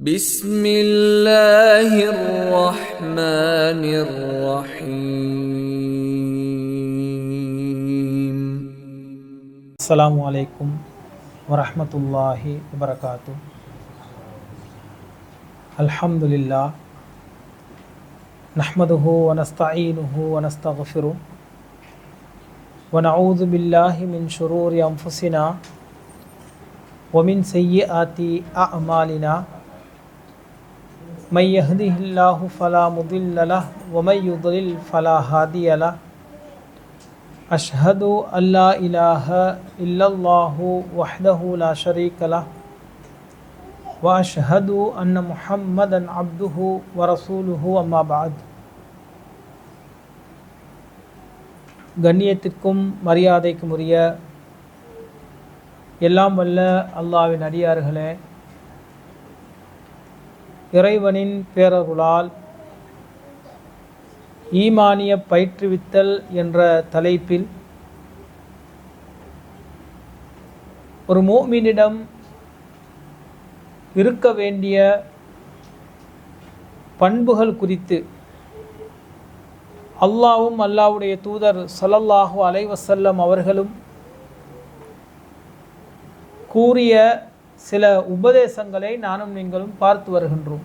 بسم الله الرحمن الرحيم. السلام عليكم ورحمة الله وبركاته. الحمد لله نحمده ونستعينه ونستغفره ونعوذ بالله من شرور أنفسنا ومن سيئات أعمالنا من يهده الله فلا مضل له ومن يضلل فلا هادي له أشهد أن لا إله إلا الله وحده لا شريك له وأشهد أن محمدا عبده ورسوله أما بعد. கண்ணியத்திற்கும் மரியாதைக்கும் உரிய எல்லாம் வல்ல அல்லாஹ்வின் அடியார்களே, இறைவனின் பேரருளால் ஈமானிய பயிற்றுவித்தல் என்ற தலைப்பில் ஒரு முஃமினிடம் இருக்க வேண்டிய பண்புகள் குறித்து அல்லாஹ்வும் அல்லாஹ்வுடைய தூதர் ஸல்லல்லாஹு அலைஹி வஸல்லம் அவர்களும் கூறிய சில உபதேசங்களை நானும் நீங்களும் பார்த்து வருகின்றோம்.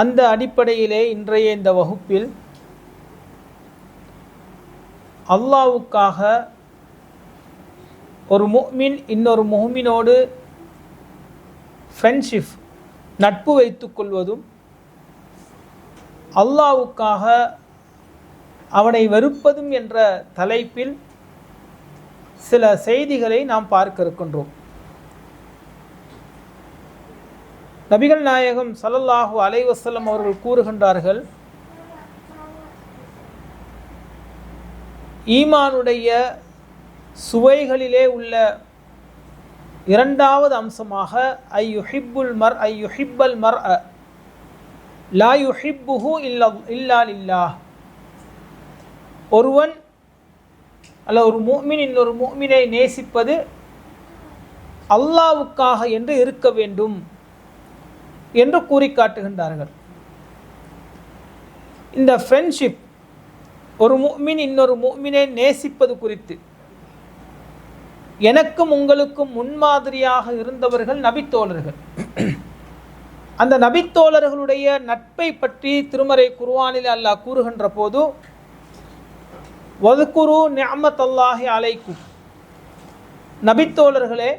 அந்த அடிப்படையிலே இன்றைய இந்த வகுப்பில் அல்லாஹ்வுக்காக ஒரு முஃமின் இன்னொரு முஃமினோடு ஃப்ரெண்ட்ஷிப் நட்பு வைத்துக் கொள்வதும், அல்லாஹ்வுக்காக அவனை வெறுப்பதும் என்ற தலைப்பில் சில செய்திகளை நாம் பார்க்க இருக்கின்றோம். நபிகள் நாயகம் ஸல்லல்லாஹு அலைஹி வஸல்லம் அவர்கள் கூறுகின்றார்கள், ஈமானுடைய சுவைகளிலே உள்ள இரண்டாவது அம்சமாக ஐயுஹிப்புல் மர்அ லா யுஹிப்புஹு இல்லா லில்லாஹ். ஒருவன் அல்ல ஒரு முஃமின் இன்னொரு முஃமினை நேசிப்பது அல்லாஹ்வுக்காக என்று இருக்க வேண்டும் என்று கூறி காட்டுகின்றார்கள். இந்த ஃப்ரெண்ட்ஷிப், ஒரு முஃமின் இன்னொரு முஃமினை நேசிப்பது குறித்து எனக்கும் உங்களுக்கும் முன்மாதிரியாக இருந்தவர்கள் நபித்தோழர்கள். அந்த நபித்தோழர்களுடைய நட்பை பற்றி திருமறை குர்ஆனில் அல்லாஹ் கூறுகின்ற போது, வதுகுரு நிஅமத்தல்லாஹி அலைக்கும், நபித்தோழர்களே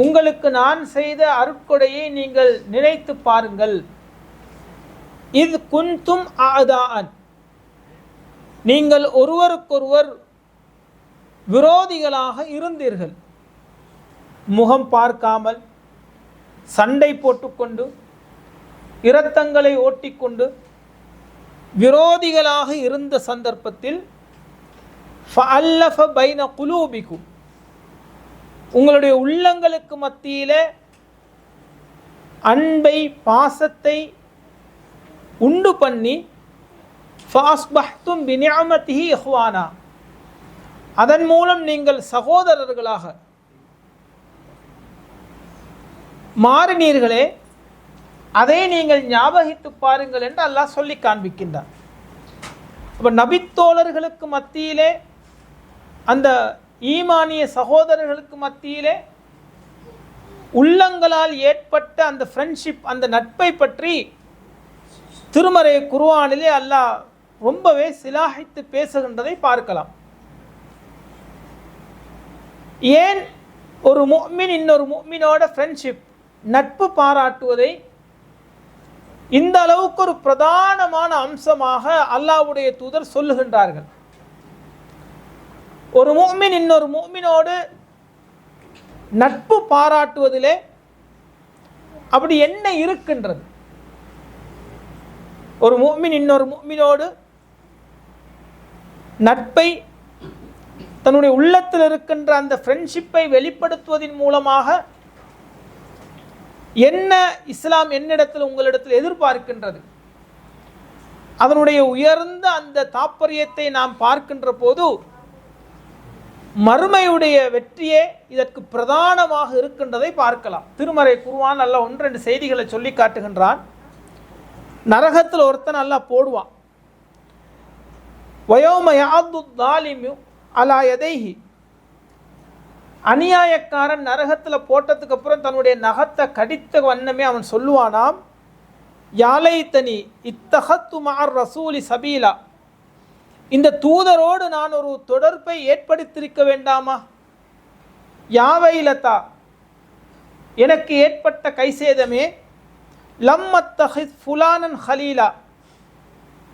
உங்களுக்கு நான் செய்த அருட்கொடையை நீங்கள் நினைத்து பாருங்கள். இது குன்தும் ஆதான், நீங்கள் ஒருவருக்கொருவர் விரோதிகளாக இருந்தீர்கள். முகம் பார்க்காமல் சண்டை போட்டுக்கொண்டு இரத்தங்களை ஓட்டிக்கொண்டு விரோதிகளாக இருந்த சந்தர்ப்பத்தில் ஃபஅல்லஃப பைன குலூபிக்கும், உங்களுடைய உள்ளங்களுக்கு மத்தியிலே அன்பை பாசத்தை உண்டு பண்ணி ஃபஅஸ்பஹ்தும் பினிஅமதிஹி இஹ்வானா, அதன் மூலம் நீங்கள் சகோதரர்களாக மாறினீர்களே, அதை நீங்கள் ஞாபகித்து பாருங்கள் என்று அல்லாஹ் சொல்லி காண்பிக்கின்றார். அப்போ நபித்தோழர்களுக்கு மத்தியிலே, அந்த ஈமானிய சகோதரர்களுக்கு மத்தியிலே உள்ளங்களால் ஏற்பட்ட அந்த ஃப்ரெண்ட்ஷிப், அந்த நட்பை பற்றி திருமறை குர்ஆனிலே அல்லாஹ் ரொம்பவே சிலாகித்து பேசுகின்றதை பார்க்கலாம். ஏன் ஒரு முஃமின் இன்னொரு முஃமினோட ஃப்ரெண்ட்ஷிப் நட்பு பாராட்டுவதை இந்த அளவுக்கு ஒரு பிரதானமான அம்சமாக அல்லாஹ்வுடைய தூதர் சொல்லுகின்றார்கள்? ஒரு முஃமின் இன்னொரு முஃமினோடு நட்பு பாராட்டுவதிலே அப்படி என்ன இருக்கின்றது? ஒரு முஃமின் இன்னொரு முஃமினோடு நட்பை, தன்னுடைய உள்ளத்தில் இருக்கின்ற அந்த ஃப்ரெண்ட்ஷிப்பை வெளிப்படுத்துவதன் மூலமாக என்ன இஸ்லாம் என்னிடத்தில் உங்களிடத்தில் எதிர்பார்க்கின்றது? அதனுடைய உயர்ந்த அந்த தாற்பயத்தை நாம் பார்க்கின்ற போது மறுமையுடைய வெற்றியே இதற்கு பிரதானமாக இருக்கின்றதை பார்க்கலாம். திருமறை குர்ஆன் அல்லாஹ் 1-2 செய்திகளை சொல்லி காட்டுகின்றான். நரகத்தில் ஒருத்தன் அல்லாஹ் போடுவான். வயோம யாது தாலிமு அலா யதைஹி, அநியாயக்காரன் நரகத்தில் போட்டதுக்கு அப்புறம் தன்னுடைய நகத்தை கடித்த வண்ணமே அவன் சொல்லுவானாம், யாலைத்தனி இத்தஹத்து மஅர் ரசூலி சபீலா, இந்த தூதரோடு நான் ஒரு தொடர்பை ஏற்படுத்தியிருக்க வேண்டாமா? யாவைலதா, எனக்கு ஏற்பட்ட கைசேதமே, லம்மத்தஹித் ஃபுலானன் ஹலீலா,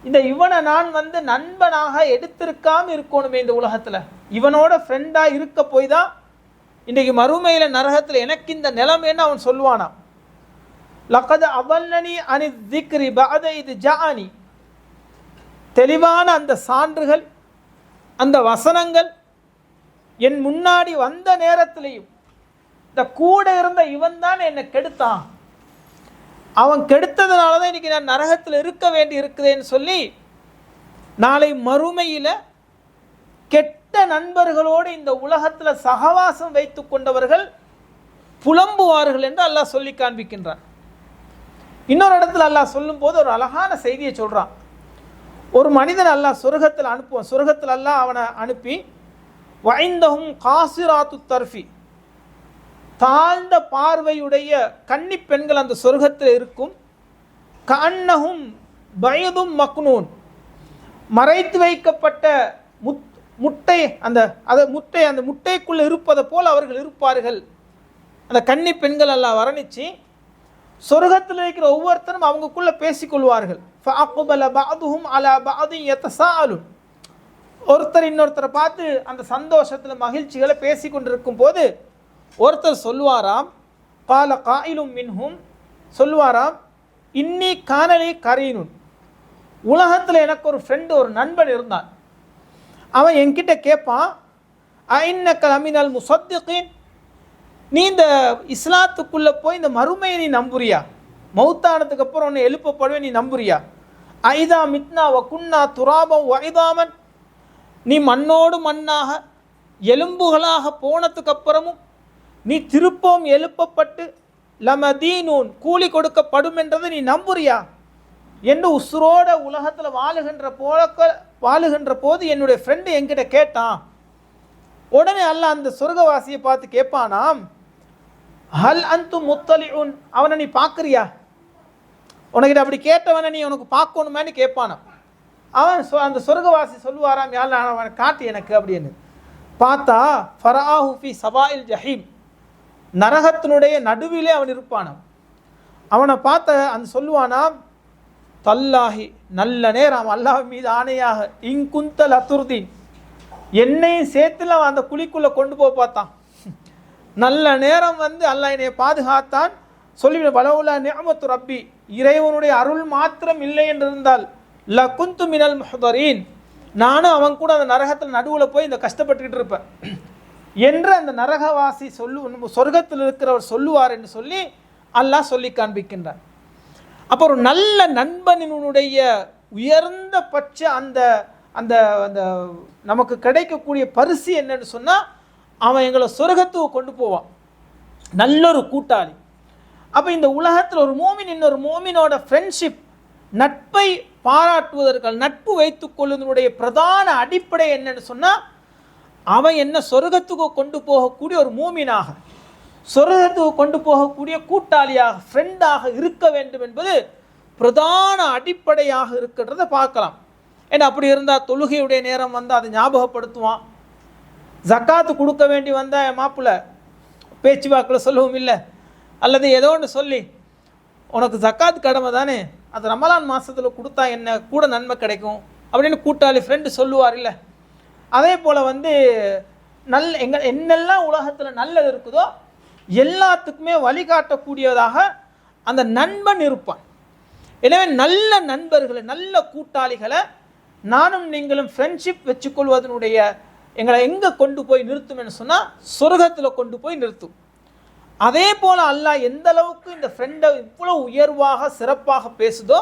இந்த இவனை நான் நண்பனாக எடுத்திருக்காம இருக்கணுமே இந்த உலகத்தில், இவனோட ஃப்ரெண்டாக இருக்க போய் தான் இன்றைக்கு மறுமையில் நரகத்தில் எனக்கு இந்த நிலைமைன்னு அவன் சொல்லுவானாம். லகது அவல்லனி அனி திக்ரி பஅத இது ஜாஅனி, தெளிவான அந்த சான்றுகள் அந்த வசனங்கள் என் முன்னாடி வந்த நேரத்திலையும் இந்த கூட இருந்த இவன் தான் என்னை கெடுத்தான், அவன் கெடுத்ததுனால தான் இன்றைக்கி நான் நரகத்தில் இருக்க வேண்டி இருக்குதுன்னு சொல்லி நாளை மறுமையில் கெட்ட நண்பர்களோடு இந்த உலகத்தில் சகவாசம் வைத்து கொண்டவர்கள் புலம்புவார்கள் என்று அல்லாஹ் சொல்லி காண்பிக்கின்றான். இன்னொரு இடத்துல அல்லாஹ் சொல்லும் போது ஒரு அழகான செய்தியை சொல்கிறான். ஒரு மனிதன் அல்லாஹ் சொர்க்கத்தில் அனுப்புவான். சொர்க்கத்தில் அல்லாஹ் அவனை அனுப்பி வைந்தஹும் காசிராத்து தர்ஃபி, தாழ்ந்த பார்வையுடைய கன்னி பெண்கள் அந்த சொர்க்கத்தில் இருக்கும். கஅன்னஹும் பைதும் மக்னூன், மறைத்து வைக்கப்பட்ட முட்டை அந்த முட்டைக்குள்ளே இருப்பதை போல் அவர்கள் இருப்பார்கள். அந்த கன்னி பெண்கள் எல்லாம் வர்ணித்து சொர்க்கத்தில் இருக்கிற ஒவ்வொருத்தரும் அவங்களுக்குள்ளே பேசிக்கொள்வார்கள். ஃபஅக்பல பஅதுஹும் அலா பஅதின் யதஸாஅலுன், ஒருத்தர் இன்னொருத்தரை பார்த்து அந்த சந்தோஷத்தில் மகிழ்ச்சிகளை பேசி கொண்டிருக்கும் போது ஒருத்தர் சொல்லுவாராம், கால காயிலும் மின்ஹும், சொல்லுவாராம், இன்னி கானலி கரீனுன், உலகத்தில் எனக்கு ஒரு ஃப்ரெண்டு ஒரு நண்பன் இருந்தான். அவன் என்கிட்ட கேட்பான், ஐன்னக லமினல் முஸத்திகீன், நீ இந்த இஸ்லாத்துக்குள்ளே போய் இந்த மறுமையை நீ நம்புறியா? மௌத்தானதுக்கு அப்புறம் ஒன்று எழுப்பப்படுவேன் நீ நம்புறியா? ஐதா மித்னா வ குன்னா துராபம் வைதாமன், நீ மண்ணோடு மண்ணாக எலும்புகளாக போனதுக்கு அப்புறமும் நீ திருப்பவும் எழுப்பப்பட்டு லமதீனூன் கூலி கொடுக்கப்படும் என்றதை நீ நம்புறியா என்று உசுரோட உலகத்தில் வாழுகின்ற போது என்னுடைய ஃப்ரெண்டு என்கிட்ட கேட்டான். உடனே அல்லாஹ் அந்த சொர்க்கவாசியை பார்த்து கேட்பானாம், ஹல் அந்து முத்தலிஉன், அவனை நீ பார்க்குறியா? உனக்கிட்ட அப்படி கேட்டவனை நீ உனக்கு பார்க்கணுமேனு கேட்பானாம். அவன் அந்த சொர்க்கவாசி சொல்லுவாராம், யாழ் அவனை காட்டு எனக்கு அப்படின்னு. பார்த்தா ஃபராஹு ஃபி சபாயில் ஜஹீம், நரகத்தினுடைய நடுவிலே அவன் இருப்பானாம். அவனை பார்த்த அந்த சொல்லுவானாம், தல்லாஹி, நல்ல நேரம் அல்லாஹ் மீது ஆணையாக, இங்குந்தல் அத்துர்தீன், என்னையும் சேர்த்துல அவன் அந்த குழிக்குள்ளே கொண்டு போக பார்த்தான். நல்ல நேரம் அல்லாஹ் என்னை பாதுகாத்தான். சொல்லிவிட பலவுலா நிஅமத்து ரப்பி, இறைவனுடைய அருள் மாத்திரம் இல்லை என்றிருந்தால் லகுந்து மினல் முஹ்தரீன், நானும் அவன் கூட அந்த நரகத்தில் நடுவில் போய் இந்த கஷ்டப்பட்டுக்கிட்டு இருப்பேன் என்று அந்த நரகவாசி சொர்க்கத்தில் இருக்கிறவர் சொல்லுவார் என்று சொல்லி அல்லாஹ் சொல்லி காண்பிக்கின்றான். அப்போ ஒரு நல்ல நண்பனினுடைய உயர்ந்த பட்ச அந்த அந்த அந்த நமக்கு கிடைக்கக்கூடிய பரிசு என்னன்னு சொன்னால், அவன் எங்களை சொர்க்கத்துக்கு கொண்டு போவான், நல்லொரு கூட்டாளி. அப்போ இந்த உலகத்தில் ஒரு மோமின் இன்னொரு மோமினோட ஃப்ரெண்ட்ஷிப், நட்பை பாராட்டுவதற்கு, நட்பு வைத்துக் கொள்வதனுடைய பிரதான அடிப்படை என்னன்னு சொன்னால், அவன் என்ன சொர்க்கத்துக்கு கொண்டு போகக்கூடிய ஒரு மோமினாக, சொர்க்கத்துக்கு கொண்டு போகக்கூடிய கூட்டாளியாக, ஃப்ரெண்டாக இருக்க வேண்டும் என்பது பிரதான அடிப்படையாக இருக்கின்றதை பார்க்கலாம். ஏன்னா அப்படி இருந்தால் தொழுகையுடைய நேரம் அதை ஞாபகப்படுத்துவான். ஜக்காத்து கொடுக்க வேண்டி வந்தால் என் மாப்பிள்ளை பேச்சுவாக்கில் சொல்லவும் இல்லை, அல்லது ஏதோ ஒன்று சொல்லி உனக்கு ஜக்காத்து கடமை தானே, அது ரமலான் மாதத்தில் கொடுத்தா என்ன கூட நன்மை கிடைக்கும் அப்படின்னு கூட்டாளி ஃப்ரெண்டு சொல்லுவார் இல்லை. அதே போல் என்னெல்லாம் உலகத்தில் நல்லது இருக்குதோ எல்லாத்துக்குமே வழிகாட்டக்கூடியதாக அந்த நண்பன் இருப்பான். எனவே நல்ல நண்பர்களை, நல்ல கூட்டாளிகளை நானும் நீங்களும் ஃப்ரெண்ட்ஷிப் வச்சுக்கொள்வதனுடைய எங்களை எங்கே கொண்டு போய் நிறுத்தும்னு சொன்னால் சொர்க்கத்தில் கொண்டு போய் நிறுத்தும். அதே போல் அல்லாஹ் எந்த அளவுக்கு இந்த ஃப்ரெண்டை இவ்வளோ உயர்வாக சிறப்பாக பேசுதோ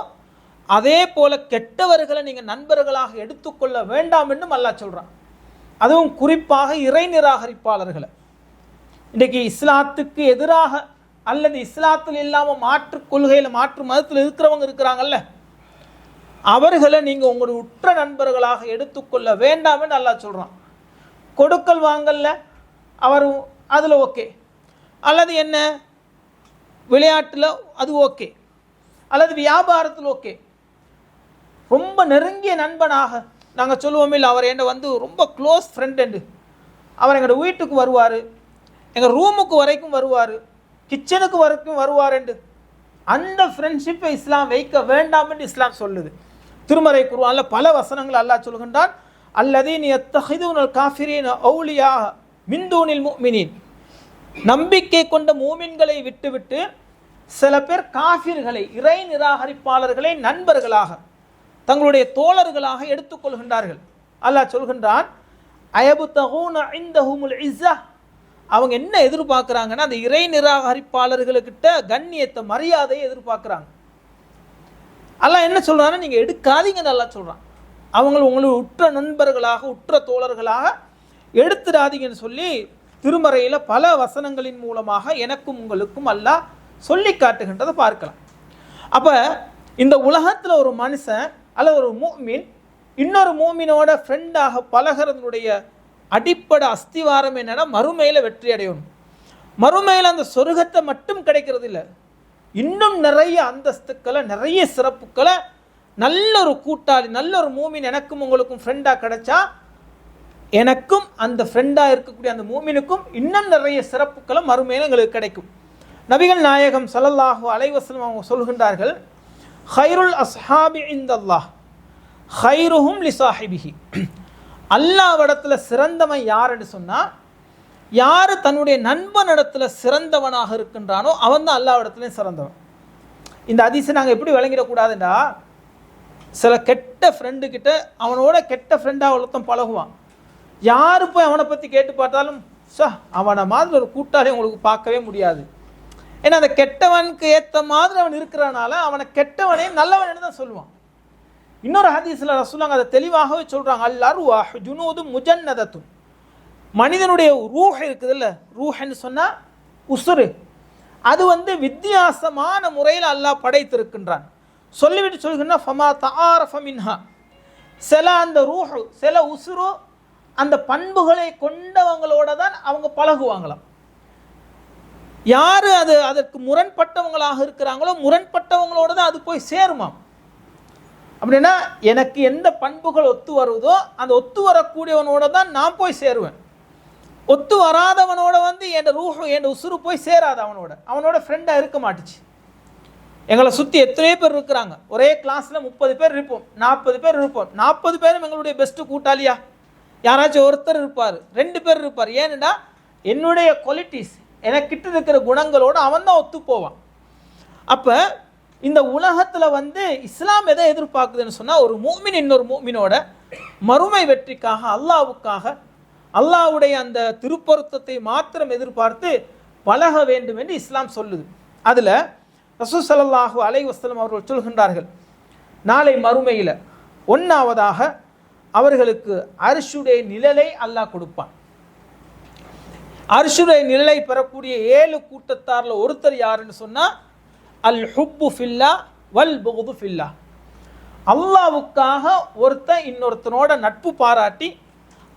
அதே போல் கெட்டவர்களை நீங்கள் நண்பர்களாக எடுத்துக்கொள்ள வேண்டாம் என்றும் அல்லாஹ் சொல்கிறான். அதுவும் குறிப்பாக இறை நிராகரிப்பாளர்களை, இன்றைக்கு இஸ்லாத்துக்கு எதிராக அல்லது இஸ்லாத்தில் இல்லாமல் மாற்று கொள்கையில் மாற்று மதத்தில் இருக்கிறவங்க இருக்கிறாங்கல்ல, அவர்களை நீங்கள் உங்களுடைய உற்ற நண்பர்களாக எடுத்துக்கொள்ள வேண்டாம்னு அல்லாஹ் சொல்கிறான். கொடுக்கல் வாங்கல்ல அவர் அதில் ஓகே, அல்லது என்ன விளையாட்டில் அது ஓகே, அல்லது வியாபாரத்தில் ஓகே, ரொம்ப நெருங்கிய நண்பனாக நாங்கள் சொல்லுவோம் இல்லை, அவர் என்ன வந்து ரொம்ப க்ளோஸ் ஃப்ரெண்டு, அவர் எங்களோட வீட்டுக்கு வருவார், எங்கள் ரூமுக்கு வரைக்கும் வருவார், கிச்சனுக்கு வரைக்கும் வருவாருண்டு, அந்த ஃப்ரெண்ட்ஷிப்பை இஸ்லாம் வைக்க வேண்டாம் என்று இஸ்லாம் சொல்லுது. திருமறை குர்ஆனில் பல வசனங்கள் அல்லாஹ் சொல்கின்றான், அல்லதீன யத்தஹிதுனல் காஃபிரீன அவுலியா மின் தூனில் முஃமினீன், நம்பிக்கை கொண்ட மூமின்களை விட்டுவிட்டு சில பேர் காஃபிர்களை இறை நிராகரிப்பாளர்களை நண்பர்களாக தங்களுடைய தோழர்களாக எடுத்துக்கொள்கின்றார்கள். அல்லாஹ் சொல்கின்றான், அயபுதகூன இந்தஹுமுல் இஸ்ஸா, அவங்க என்ன எதிர்பார்க்குறாங்கன்னா அந்த இறை நிராகரிப்பாளர்களுக்கிட்ட கண்ணியத்தை மரியாதையை எதிர்பார்க்குறாங்க. அல்லாஹ் என்ன சொல்கிறான்னா, நீங்கள் எடுக்காதீங்கன்னு அல்லாஹ் சொல்கிறான். அவங்களை உங்களுடைய உற்ற நண்பர்களாக உற்ற தோழர்களாக எடுத்துடாதீங்கன்னு சொல்லி திருமறையில் பல வசனங்களின் மூலமாக எனக்கும் உங்களுக்கும் அல்லாஹ் சொல்லி காட்டுகின்றதை பார்க்கலாம். அப்போ இந்த உலகத்தில் ஒரு மனுஷன் அல்லது ஒரு மூமின் இன்னொரு மூமினோட ஃப்ரெண்டாக பழகிறதுனுடைய அடிப்படை அஸ்திவாரம் என்னன்னா, மறுமையில் வெற்றி அடையணும். மறுமையில் அந்த சொர்க்கத்தை மட்டும் கிடைக்கிறது இல்லை, இன்னும் நிறைய அந்தஸ்துக்களை நிறைய சிறப்புக்களை நல்ல ஒரு கூட்டாளி நல்ல ஒரு மூமின் எனக்கும் உங்களுக்கும் ஃப்ரெண்டாக கிடைச்சா எனக்கும் அந்த ஃப்ரெண்டாக இருக்கக்கூடிய அந்த மூமினுக்கும் இன்னும் நிறைய சிறப்புக்களை மறுமையில் எங்களுக்கு கிடைக்கும். நபிகள் நாயகம் ஸல்லல்லாஹு அலைஹி வஸல்லம் அவங்க சொல்கின்றார்கள், ஹைருல் அஸ்ஹாபி இந்தல்லாஹ் ஹைருஹும் லிசாஹிபிஹி, அல்லாஹ்விடத்தில் சிறந்தவன் யாருன்னு சொன்னால், யார் தன்னுடைய நண்பனிடத்தில் சிறந்தவனாக இருக்கின்றானோ அவன் தான் அல்லாஹ்விடத்துலையும் சிறந்தவன். இந்த ஹதீஸை நாங்கள் எப்படி விளங்கிடக்கூடாதுண்டா, சில கெட்ட ஃப்ரெண்டுக்கிட்ட அவனோட கெட்ட ஃப்ரெண்டாக ஒருத்தன் பழகுவான், யார் போய் அவனை பற்றி கேட்டு பார்த்தாலும் அவனை மாதிரி ஒரு கூட்டாளி உங்களுக்கு பார்க்கவே முடியாது. ஏன்னா அந்த கெட்டவனுக்கு ஏற்ற மாதிரி அவன் இருக்கிறனால அவனை கெட்டவனே நல்லவன் தான் சொல்லுவான். இன்னொரு ஹதீஸில் ரசூலுல்லாஹ் அதை தெளிவாகவே சொல்கிறாங்க, அல்-அர்வாஹ் ஜுனூதும் முஜன்னதத்தும், மனிதனுடைய ரூஹ் இருக்குது இல்லை, ரூஹ்னு சொன்னால் உசுறு, அது வந்து வித்தியாசமான முறையில் அல்லாஹ் படைத்திருக்கின்றான். சொல்லிவிட்டு சொல்கின்றா, ஃபமா தஆரஃப மின்ஹா, சில அந்த ரூஹ் சில உசுரு அந்த பண்புகளை கொண்டவங்களோட தான் அவங்க பழகுவாங்களாம். யார் அது அதற்கு முரண்பட்டவங்களாக இருக்கிறாங்களோ முரண்பட்டவங்களோட தான் அது போய் சேருமாம். அப்படின்னா எனக்கு எந்த பண்புகள் ஒத்து வருவதோ அந்த ஒத்து வரக்கூடியவனோட தான் நான் போய் சேருவேன். ஒத்து வராதவனோட வந்து என் ரூஹ் என் உசுறு போய் சேராது, அவனோட ஃப்ரெண்டாக இருக்க மாட்டுச்சு. எங்களை சுற்றி எத்தனையோ பேர் இருக்கிறாங்க, ஒரே கிளாஸில் 30 பேர் இருப்போம், 40 பேர் இருப்போம், 40 பேரும் எங்களுடைய பெஸ்ட்டு கூட்டாளியா, யாராச்சும் ஒருத்தர் இருப்பார், 2 பேர் இருப்பார். ஏன்னுடா என்னுடைய குவாலிட்டிஸ் எனக்கிட்ட இருக்கிற குணங்களோடு அவன் தான் ஒத்து போவான். அப்போ இந்த உலகத்தில் வந்து இஸ்லாம் எதை எதிர்பார்க்குதுன்னு சொன்னால், ஒரு மூமின் இன்னொரு மூமினோட மறுமை வெற்றிக்காக அல்லாஹ்வுக்காக அல்லாஹ்வுடைய அந்த திருப்பொருத்தத்தை மாத்திரம் எதிர்பார்த்து பழக வேண்டும் என்று இஸ்லாம் சொல்லுது. அதில் ரசூல் ஸல்லல்லாஹு அலைஹி வஸல்லம் அவர்கள் சொல்கின்றார்கள், நாளை மறுமையில் ஒன்றாவதாக அவர்களுக்கு அர்ஷுடைய நிழலை அல்லாஹ் கொடுப்பான். அர்ஷுடைய நிழலை பெறக்கூடிய 7 கூட்டத்தாரில் ஒருத்தர் யாருன்னு சொன்னால், அல் ஹுப்பு ஃபில்லா வல் புகுது ஃபில்லா, அல்லாஹ்வுக்காக ஒருத்தன் இன்னொருத்தனோட நட்பு பாராட்டி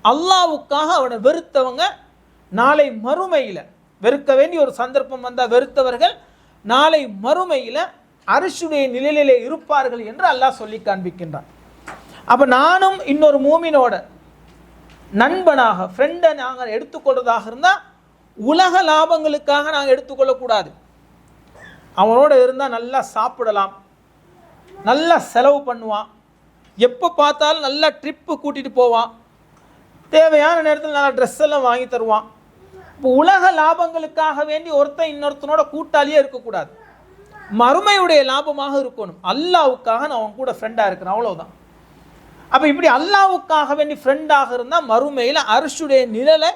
அல்லாஹ்வுக்காக அவனை வெறுத்தவங்க நாளை மறுமையில், வெறுக்க வேண்டிய ஒரு சந்தர்ப்பம் வந்தால் வெறுத்தவர்கள் நாளை மறுமையில் அர்ஷுடைய நிழலிலே இருப்பார்கள் என்று அல்லாஹ் சொல்லி காண்பிக்கின்றான். அப்போ நானும் இன்னொரு மூமினோட நண்பனாக ஃப்ரெண்டை நாங்கள் எடுத்துக்கொள்றதாக இருந்தால் உலக லாபங்களுக்காக நாங்கள் எடுத்துக்கொள்ளக்கூடாது. அவனோட இருந்தால் நல்லா சாப்பிடலாம், நல்லா செலவு பண்ணுவான், எப்போ பார்த்தாலும் நல்லா ட்ரிப்பு கூட்டிகிட்டு போவான், தேவையான நேரத்தில் நல்லா ட்ரெஸ் எல்லாம் வாங்கி தருவான். இப்போ உலக லாபங்களுக்காக வேண்டி ஒருத்தன் இன்னொருத்தனோட கூட்டாளியே இருக்கக்கூடாது, மறுமையுடைய லாபமாக இருக்கணும். அல்லாஹ்வுக்காக நான் அவன் கூட ஃப்ரெண்டாக இருக்கிறேன், அவ்வளோதான். அப்போ இப்படி அல்லாஹ்வுக்காக வேண்டி ஃப்ரெண்டாக இருந்தால் மறுமையில் அர்ஷுடைய நிழலை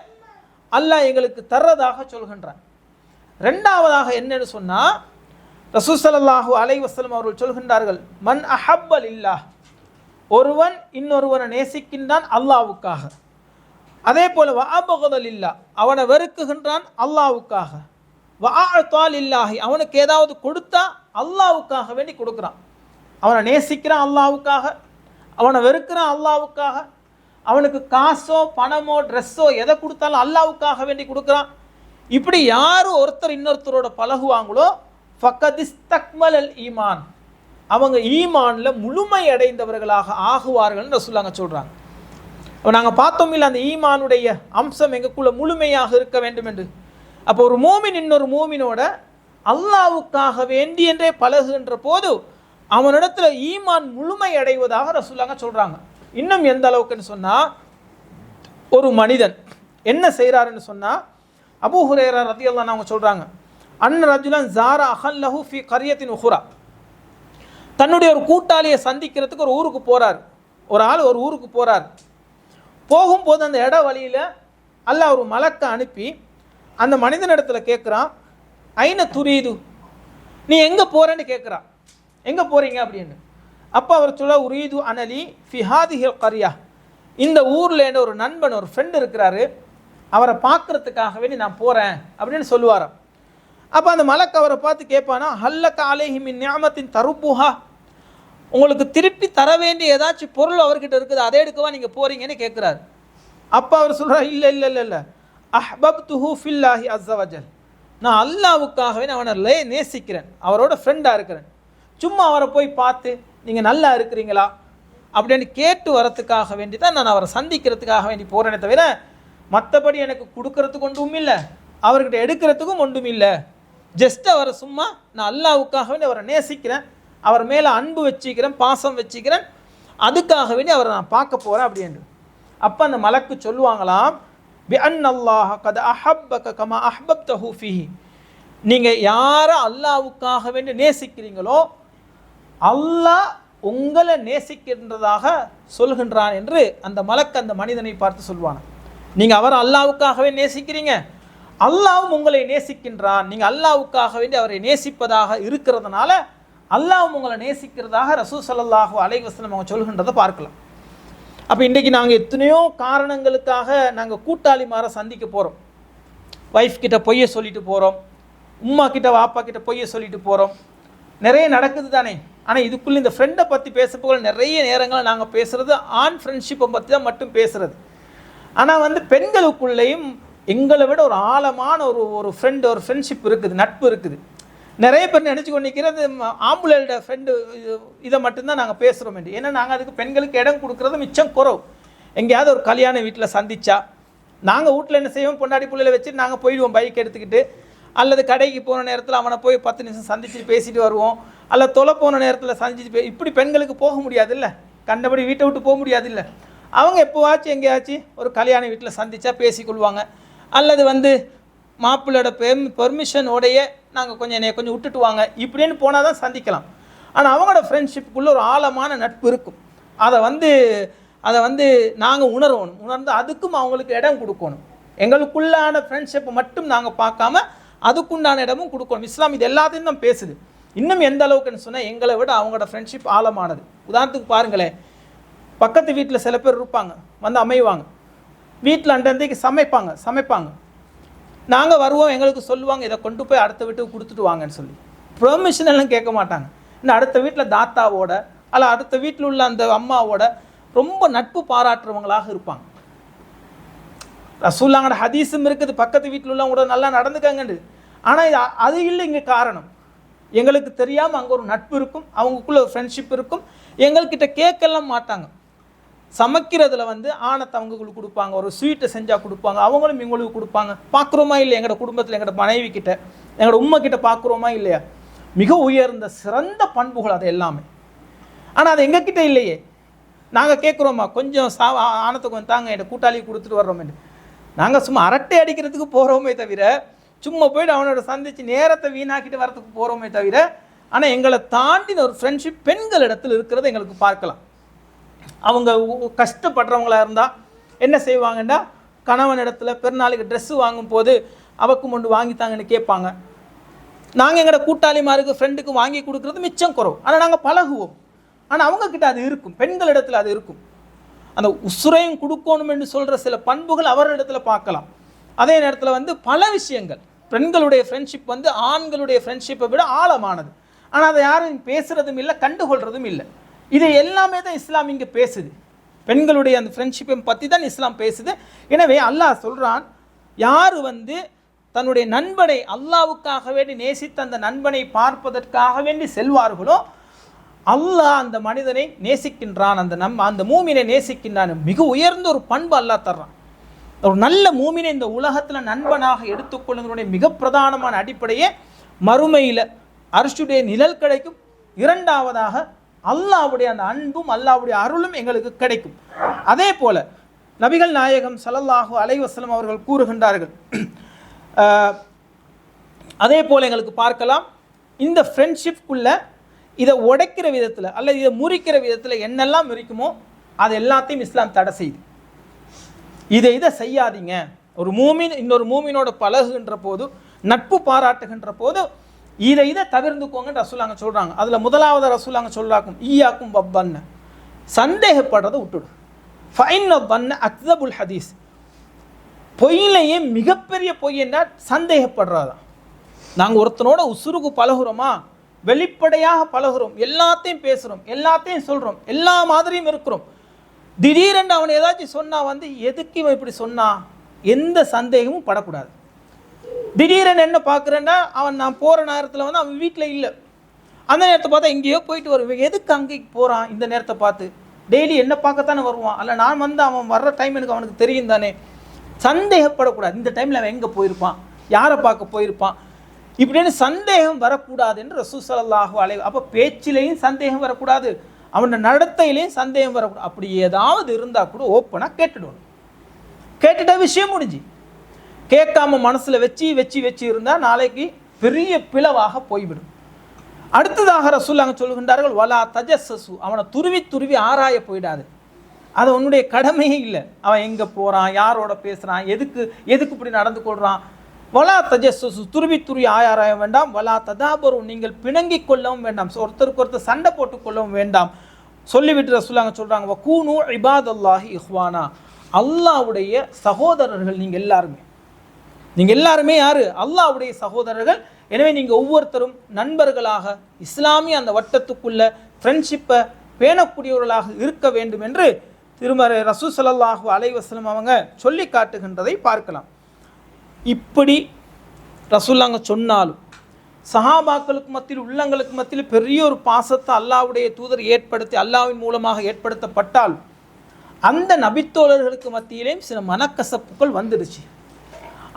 அல்லாஹ் எங்களுக்கு தர்றதாக சொல்கின்றான். ரெண்டாவதாக என்னன்னு சொன்னால், ரசூல் ஸல்லல்லாஹு அலைஹி வஸல்லம் அவர்கள் சொல்கின்றார்கள், மன் அஹப்ப லில்லாஹ், ஒருவன் இன்னொருவனை நேசிக்கின்றான் அல்லாஹ்வுக்காக, அதே போல வஅபகதல் இல்லா, அவனை வெறுக்குகின்றான் அல்லாஹ்வுக்காக. வஅஅதால் இல்லாஹி, அவனுக்கு ஏதாவது கொடுத்தா அல்லாஹ்வுக்காக வேண்டி கொடுக்குறான். அவனை நேசிக்கிறான் அல்லாஹ்வுக்காக, அவனை வெறுக்கிறான் அல்லாஹ்வுக்காக. அவனுக்கு காசோ பணமோ ட்ரெஸ்ஸோ எதை கொடுத்தாலும் அல்லாஹ்வுக்காக வேண்டி கொடுக்குறான். இப்படி யார் ஒருத்தர் இன்னொருத்தரோட பழகுவாங்களோ ஃபக்கதிஸ்தக்மலல் ஈமான், அவங்க ஈமான்ல முழுமை அடைந்தவர்களாக ஆகுவார்கள்னு ரசூலுல்லாஹ் சொல்றாங்க. அப்போ நாங்கள் பார்த்தோம் இல்லை அந்த ஈமானுடைய அம்சம் எங்களுக்குள்ள முழுமையாக இருக்க வேண்டும் என்று. அப்போ ஒரு மூமின் இன்னொரு மூமினோட அல்லாஹ்வுக்காக வேண்டி என்றே பழகுகின்ற போது அவனிடத்துல ஈமான் முழுமை அடைவதாக ரசூலுல்லாஹ் சொல்றாங்க. இன்னும் எந்த அளவுக்குன்னு சொன்னா, ஒரு மனிதன் என்ன செய்கிறாருன்னு சொன்னா, அபூ ஹுரைரா ரலியல்லாஹு அன்ஹு சொல்றாங்க, அன் ரஜுலன் ஜாரா அஹல்லஹு ஃபி கரியத்தின் உஹ்ரா, தன்னுடைய ஒரு கூட்டாளியை சந்திக்கிறதுக்கு ஒரு ஊருக்கு போறார். ஒரு ஆள் ஒரு ஊருக்கு போறார். போகும்போது அந்த இட வழியில் அல்லாஹ் ஒரு மலக்கை அனுப்பி அந்த மனிதனிடத்துல கேட்குறான், ஐன துரீது, நீ எங்கே போகிறேன்னு கேட்குறான். எங்கே போகிறீங்க அப்படின்னு. அப்போ அவர் சொல்ல, உரீது அனலி ஃபிஹாதிஹில் கரியா, இந்த ஊரில் ஒரு நண்பன் ஒரு ஃப்ரெண்டு இருக்கிறாரு, அவரை பார்க்குறதுக்காக வேண்டி நான் போகிறேன் அப்படின்னு சொல்லுவாராம். அப்போ அந்த மலக்கு அவரை பார்த்து கேட்பானா, ஹல்லக அலைஹி மின் நிஅமத்தின் தருப்புஹா, உங்களுக்கு திருப்பி தர வேண்டிய ஏதாச்சும் பொருள் அவர்கிட்ட இருக்குது, அதை எடுக்கவா நீங்கள் போகிறீங்கன்னு கேட்குறாரு. அப்போ அவர் சொல்கிறார், இல்லை இல்லை இல்லை இல்லை, அஹ்பப்துஹு ஃபில்லாஹி அஸ்ஸவஜல், நான் அல்லாஹ்வுக்காகவே அவனை நேசிக்கிறேன், அவரோட ஃப்ரெண்டாக இருக்கிறேன். சும்மா அவரை போய் பார்த்து நீங்கள் நல்லா இருக்கிறீங்களா அப்படின்னு கேட்டு வரத்துக்காக வேண்டி தான் நான் அவரை சந்திக்கிறதுக்காக வேண்டி போகிறேனே தவிர மற்றபடி எனக்கு கொடுக்கறதுக்கு ஒன்றும் இல்லை, அவர்கிட்ட எடுக்கிறதுக்கும் ஒன்றும் இல்லை. ஜஸ்ட் அவரை சும்மா நான் அல்லாஹ்வுக்காக வேண்டி அவரை நேசிக்கிறேன், அவர் மேலே அன்பு வச்சுக்கிறேன், பாசம் வச்சுக்கிறேன், அதுக்காக வேண்டி அவரை நான் பார்க்க போகிறேன் அப்படின்னு. அப்போ அந்த மலக்கு சொல்லுவாங்களாம், பி அன் அல்லாஹ் கத அஹப்பக கமா அஹ்பப்தஹு ஃபீஹி, நீங்கள் யாரை அல்லாஹ்வுக்காக வேண்டி நேசிக்கிறீங்களோ அல்லாஹ் உங்களை நேசிக்கின்றதாக சொல்கின்றான் என்று அந்த மலக்கு அந்த மனிதனை பார்த்து சொல்வான். நீங்கள் அவரை அல்லாஹ்வுக்காகவே நேசிக்கிறீங்க, அல்லாஹ்வும் உங்களை நேசிக்கின்றான், நீங்கள் அல்லாஹ்வுக்காக வேண்டி அவரை நேசிப்பதாக இருக்கிறதுனால அல்லாஹ்வும் உங்களை நேசிக்கிறதாக ரசூல் ஸல்லல்லாஹு அலைஹி வஸல்லம் அவங்க சொல்கின்றதை பார்க்கலாம். அப்போ இன்றைக்கி நாங்கள் எத்தனையோ காரணங்களுக்காக நாங்கள் கூட்டாளிமாரை சந்திக்க போகிறோம். ஒய்ஃப் கிட்ட பொய்யை சொல்லிட்டு போகிறோம், உம்மா கிட்ட வாப்பா கிட்ட பொய்யை சொல்லிட்டு போகிறோம், நிறைய நடக்குது தானே. ஆனால் இதுக்குள்ளே இந்த ஃப்ரெண்டை பற்றி பேசப்போக நிறைய நேரங்களில் நாங்கள் பேசுகிறது ஆண் ஃப்ரெண்ட்ஷிப்பை பற்றி தான் மட்டும் பேசுகிறது. ஆனால் பெண்களுக்குள்ளேயும் எங்களை விட ஒரு ஆழமான ஒரு ஃப்ரெண்டு ஒரு ஃப்ரெண்ட்ஷிப் இருக்குது, நட்பு இருக்குது. நிறைய பேர் நினச்சி கொண்டு நிற்கிறது ஆம்புலோட ஃப்ரெண்டு இதை மட்டும்தான் நாங்கள் பேசுகிறோம் என்று. ஏன்னா நாங்கள் அதுக்கு பெண்களுக்கு இடம் கொடுக்குறது மிச்சம் குறவு. எங்கேயாவது ஒரு கல்யாண வீட்டில் சந்திச்சா நாங்கள் வீட்டில் என்ன செய்வோம், பொண்டாடி பிள்ளையில வச்சுட்டு நாங்கள் போயிடுவோம் பைக் எடுத்துக்கிட்டு, அல்லது கடைக்கு போன நேரத்தில் அவனை போய் 10 நிமிஷம் சந்திச்சுட்டு பேசிட்டு வருவோம், அல்லது தொலை போன நேரத்தில் சந்திச்சு இப்படி பெண்களுக்கு போக முடியாது இல்லை, கண்டபடி வீட்டை விட்டு போக முடியாது இல்லை. அவங்க எப்போவாச்சும் எங்கேயாச்சும் ஒரு கல்யாண வீட்டில் சந்தித்தா பேசிக்கொள்வாங்க, அல்லது மாப்பிள்ளோட பெர்மிஷனோடைய நாங்கள் கொஞ்சம் விட்டுட்டு வாங்க இப்படின்னு போனால் தான் சந்திக்கலாம். ஆனால் அவங்களோட ஃப்ரெண்ட்ஷிப்புக்குள்ளே ஒரு ஆழமான நட்பு இருக்கும். அதை நாங்கள் உணர்ந்து அதுக்கும் அவங்களுக்கு இடம் கொடுக்கணும். எங்களுக்குள்ளான ஃப்ரெண்ட்ஷிப்பை மட்டும் நாங்கள் பார்க்காம அதுக்குண்டான இடமும் கொடுக்கணும். இஸ்லாம் இது எல்லாத்தையும் தான் பேசுது. இன்னும் எந்த அளவுக்குன்னு சொன்னால் எங்களை விட அவங்களோட ஃப்ரெண்ட்ஷிப் ஆழமானது. உதாரணத்துக்கு பாருங்களேன், பக்கத்து வீட்டில் சில பேர் இருப்பாங்க, அமைவாங்க, வீட்டில் அண்டன்றைக்கு சமைப்பாங்க. நாங்கள் வருவோம், எங்களுக்கு சொல்லுவாங்க இதை கொண்டு போய் அடுத்த வீட்டுக்கு கொடுத்துட்டு வாங்கன்னு சொல்லி. பெர்மிஷன் எல்லாம் கேட்க மாட்டாங்க. இன்னும் அடுத்த வீட்டில் தாத்தாவோட அல்ல அடுத்த வீட்டில் உள்ள அந்த அம்மாவோட ரொம்ப நட்பு பாராட்டுறவங்களாக இருப்பாங்க. ரசூலுல்லாஹ்வோட ஹதீஸும் இருக்குது, பக்கத்து வீட்டில் உள்ளவங்களோட நல்லா நடந்துக்காங்கன்னு. ஆனால் அது இல்லை இங்கே காரணம். எங்களுக்கு தெரியாமல் அங்கே ஒரு நட்பு இருக்கும், அவங்களுக்குள்ள ஒரு ஃப்ரெண்ட்ஷிப் இருக்கும். எங்கள்கிட்ட கேட்கலாம் மாட்டாங்க. சமைக்கிறதுல ஆணத்தை அவங்களுக்கு கொடுப்பாங்க, ஒரு ஸ்வீட்டை செஞ்சால் கொடுப்பாங்க, அவங்களும் எங்களுக்கு கொடுப்பாங்க. பார்க்குறோமா இல்லை எங்களோட குடும்பத்தில் எங்களோட மனைவி கிட்ட எங்களோட உம்மை கிட்ட பார்க்குறோமா இல்லையா? மிக உயர்ந்த சிறந்த பண்புகள் அது எல்லாமே. ஆனால் அது எங்ககிட்ட இல்லையே. நாங்கள் கேட்குறோமா கொஞ்சம் ஆணத்தை கொஞ்சம் தாங்க என் கூட்டாளி கொடுத்துட்டு வர்றோமே. நாங்கள் சும்மா அரட்டை அடிக்கிறதுக்கு போகிறோமே தவிர, சும்மா போய்ட்டு அவனோட சந்தித்து நேரத்தை வீணாக்கிட்டு வரத்துக்கு போகிறோமே தவிர, ஆனால் எங்களை தாண்டின ஒரு ஃப்ரெண்ட்ஷிப் பெண்கள் இடத்துல இருக்கிறத எங்களுக்கு பார்க்கலாம். அவங்க கஷ்டப்படுறவங்களா இருந்தால் என்ன செய்வாங்கன்னா, கணவன் இடத்துல பெருநாளுக்கு ட்ரெஸ்ஸு வாங்கும் போது அவக்கு கொண்டு வாங்கித்தாங்கன்னு கேட்பாங்க. நாங்கள் எங்களோட கூட்டாளிமாருக்கு ஃப்ரெண்டுக்கு வாங்கி கொடுக்குறது மிச்சம் குறவு. ஆனால் நாங்கள் பழகுவோம். ஆனால் அவங்கக்கிட்ட அது இருக்கும், பெண்கள் இடத்துல அது இருக்கும். அந்த உசுரையும் கொடுக்கணும் என்று சொல்கிற சில பண்புகள் அவரிடத்துல பார்க்கலாம். அதே நேரத்தில் வந்து பல விஷயங்கள் பெண்களுடைய ஃப்ரெண்ட்ஷிப் வந்து ஆண்களுடைய ஃப்ரெண்ட்ஷிப்பை விட ஆழமானது. ஆனால் அதை யாரும் பேசுகிறதும் இல்லை, கண்டுகொள்கிறதும் இல்லை. இது எல்லாமே தான் இஸ்லாம் இங்கே பேசுது. பெண்களுடைய அந்த ஃப்ரெண்ட்ஷிப்பை பற்றி தான் இஸ்லாம் பேசுது. எனவே அல்லாஹ் சொல்கிறான், யார் வந்து தன்னுடைய நண்பனை அல்லாவுக்காக வேண்டி நேசித்த அந்த நண்பனை பார்ப்பதற்காக வேண்டி செல்வார்களோ அல்லாஹ் அந்த மனிதனை நேசிக்கின்றான், அந்த மூமினை நேசிக்கின்றான். மிக உயர்ந்த ஒரு பண்பு அல்லாஹ் தர்றான். ஒரு நல்ல மூமினை இந்த உலகத்தில் நண்பனாக எடுத்துக்கொள்ளுங்களுடைய மிக பிரதானமான அடிப்படையே மறுமையில் அர்ஷுடைய நிழல் கிடைக்கும். இரண்டாவதாக அல்லாஹ்வுடைய அந்த அன்பும் அல்லாஹ்வுடைய அருளும் எங்களுக்கு கிடைக்கும். அதே போல நபிகள் நாயகம் ஸல்லல்லாஹு அலைஹி வஸல்லம் அவர்கள் கூறுகின்றார்கள், அதே போல் எங்களுக்கு பார்க்கலாம், இந்த ஃப்ரெண்ட்ஷிப்குள்ள இதை உடைக்கிற விதத்தில் அல்லது இதை முறிக்கிற விதத்தில் என்னெல்லாம் இருக்குமோ அது எல்லாத்தையும் இஸ்லாம் தடை செய்யுது. இதை செய்யாதீங்க. ஒரு மூமின் இன்னொரு மூமினோட பழகுகின்ற போது, நட்பு பாராட்டுகின்ற போது இதை தவிர்த்துக்கோங்கன்னு ரசூலாங்க சொல்கிறாங்க. அதில் முதலாவது ரசூலாங்க சொல்றாக்கும், ஈயாக்கும் வப்பன்ன, சந்தேகப்படுறதை விட்டுடு. ஃபைன் வப்பன்ன அக்தபுல் ஹதீஸ், பொய்யிலேயே மிகப்பெரிய பொய் என்றால் சந்தேகப்படுறதான். நாங்கள் ஒருத்தனோட உசுருக்கு பழகுறோமா, வெளிப்படையாக பழகுறோம், எல்லாத்தையும் பேசுகிறோம், எல்லாத்தையும் சொல்கிறோம், எல்லா மாதிரியும் இருக்கிறோம். திடீரென்று அவன் ஏதாச்சும் சொன்னால் வந்து எதுக்கு இவன் இப்படி சொன்னா, எந்த சந்தேகமும் படக்கூடாது. திடீரென்னு என்ன பார்க்குறேன்னா, அவன் நான் போகிற நேரத்தில் வந்து அவன் வீட்டில் இல்லை, அந்த நேரத்தை பார்த்தா எங்கேயோ போயிட்டு வருவேன், எதுக்கு அங்கேக்கு போகிறான் இந்த நேரத்தை பார்த்து, டெய்லி என்ன பார்க்கத்தானே வருவான், அல்ல நான் வந்து அவன் வர்ற டைம் எனக்கு அவனுக்கு தெரியும் தானே. சந்தேகப்படக்கூடாது. இந்த டைமில் அவன் எங்கே போயிருப்பான், யாரை பார்க்க போயிருப்பான், இப்படின்னு சந்தேகம் வரக்கூடாது என்று ரசூல் ஸல்லல்லாஹு அலைஹி. அப்போ பேச்சிலையும் சந்தேகம் வரக்கூடாது, அவனோட நடத்தையிலையும் சந்தேகம் வரக்கூடாது. அப்படி ஏதாவது இருந்தால் கூட ஓப்பனாக கேட்டுடணும். கேட்டுட்டா விஷயம் முடிஞ்சு. கேட்காம மனசில் வச்சு இருந்தால் நாளைக்கு பெரிய பிளவாக போய்விடும். அடுத்ததாக ரசூலுல்லாஹ் சொல்லுகின்றார்கள், வலா தஜஸ்ஸசு, அவனை துருவி ஆராய போயிடாது. அது உன்னுடைய கடமையே இல்லை. அவன் எங்கே போகிறான், யாரோட பேசுகிறான், எதுக்கு இப்படி நடந்து கொள்கிறான். வலா தஜஸ்ஸசு, துருவி ஆராய வேண்டாம். வலா ததாபரு, நீங்கள் பிணங்கிக் கொள்ளவும் வேண்டாம், ஒருத்தருக்கு ஒருத்தர் சண்டை போட்டு கொள்ளவும் வேண்டாம். சொல்லிவிட்டு ரசூலுல்லாஹ் சொல்கிறாங்க, வகூனு இபாதல்லாஹி இஹ்வானா, அல்லாஹ்வுடைய சகோதரர்கள் நீங்கள் எல்லாருமே யாரு, அல்லாஹ்வுடைய சகோதரர்கள். எனவே நீங்கள் ஒவ்வொருத்தரும் நண்பர்களாக இஸ்லாமிய அந்த வட்டத்துக்குள்ள ஃப்ரெண்ட்ஷிப்பை பேணக்கூடியவர்களாக இருக்க வேண்டும் என்று திருமறை ரசூல் ஸல்லல்லாஹு அலைஹி வஸல்லம் அவங்க சொல்லி காட்டுகின்றதை பார்க்கலாம். இப்படி ரசூலுல்லாஹ் சொன்னாலும் சஹாபாக்களுக்கு மத்தியில், உள்ளங்களுக்கு மத்தியில் பெரிய ஒரு பாசத்தை அல்லாஹ்வுடைய தூதர் ஏற்படுத்தி அல்லாஹ்வின் மூலமாக ஏற்படுத்தப்பட்டால் அந்த நபித்தோழர்களுக்கு மத்தியிலேயும் சில மனக்கசப்புகள் வந்துடுச்சு.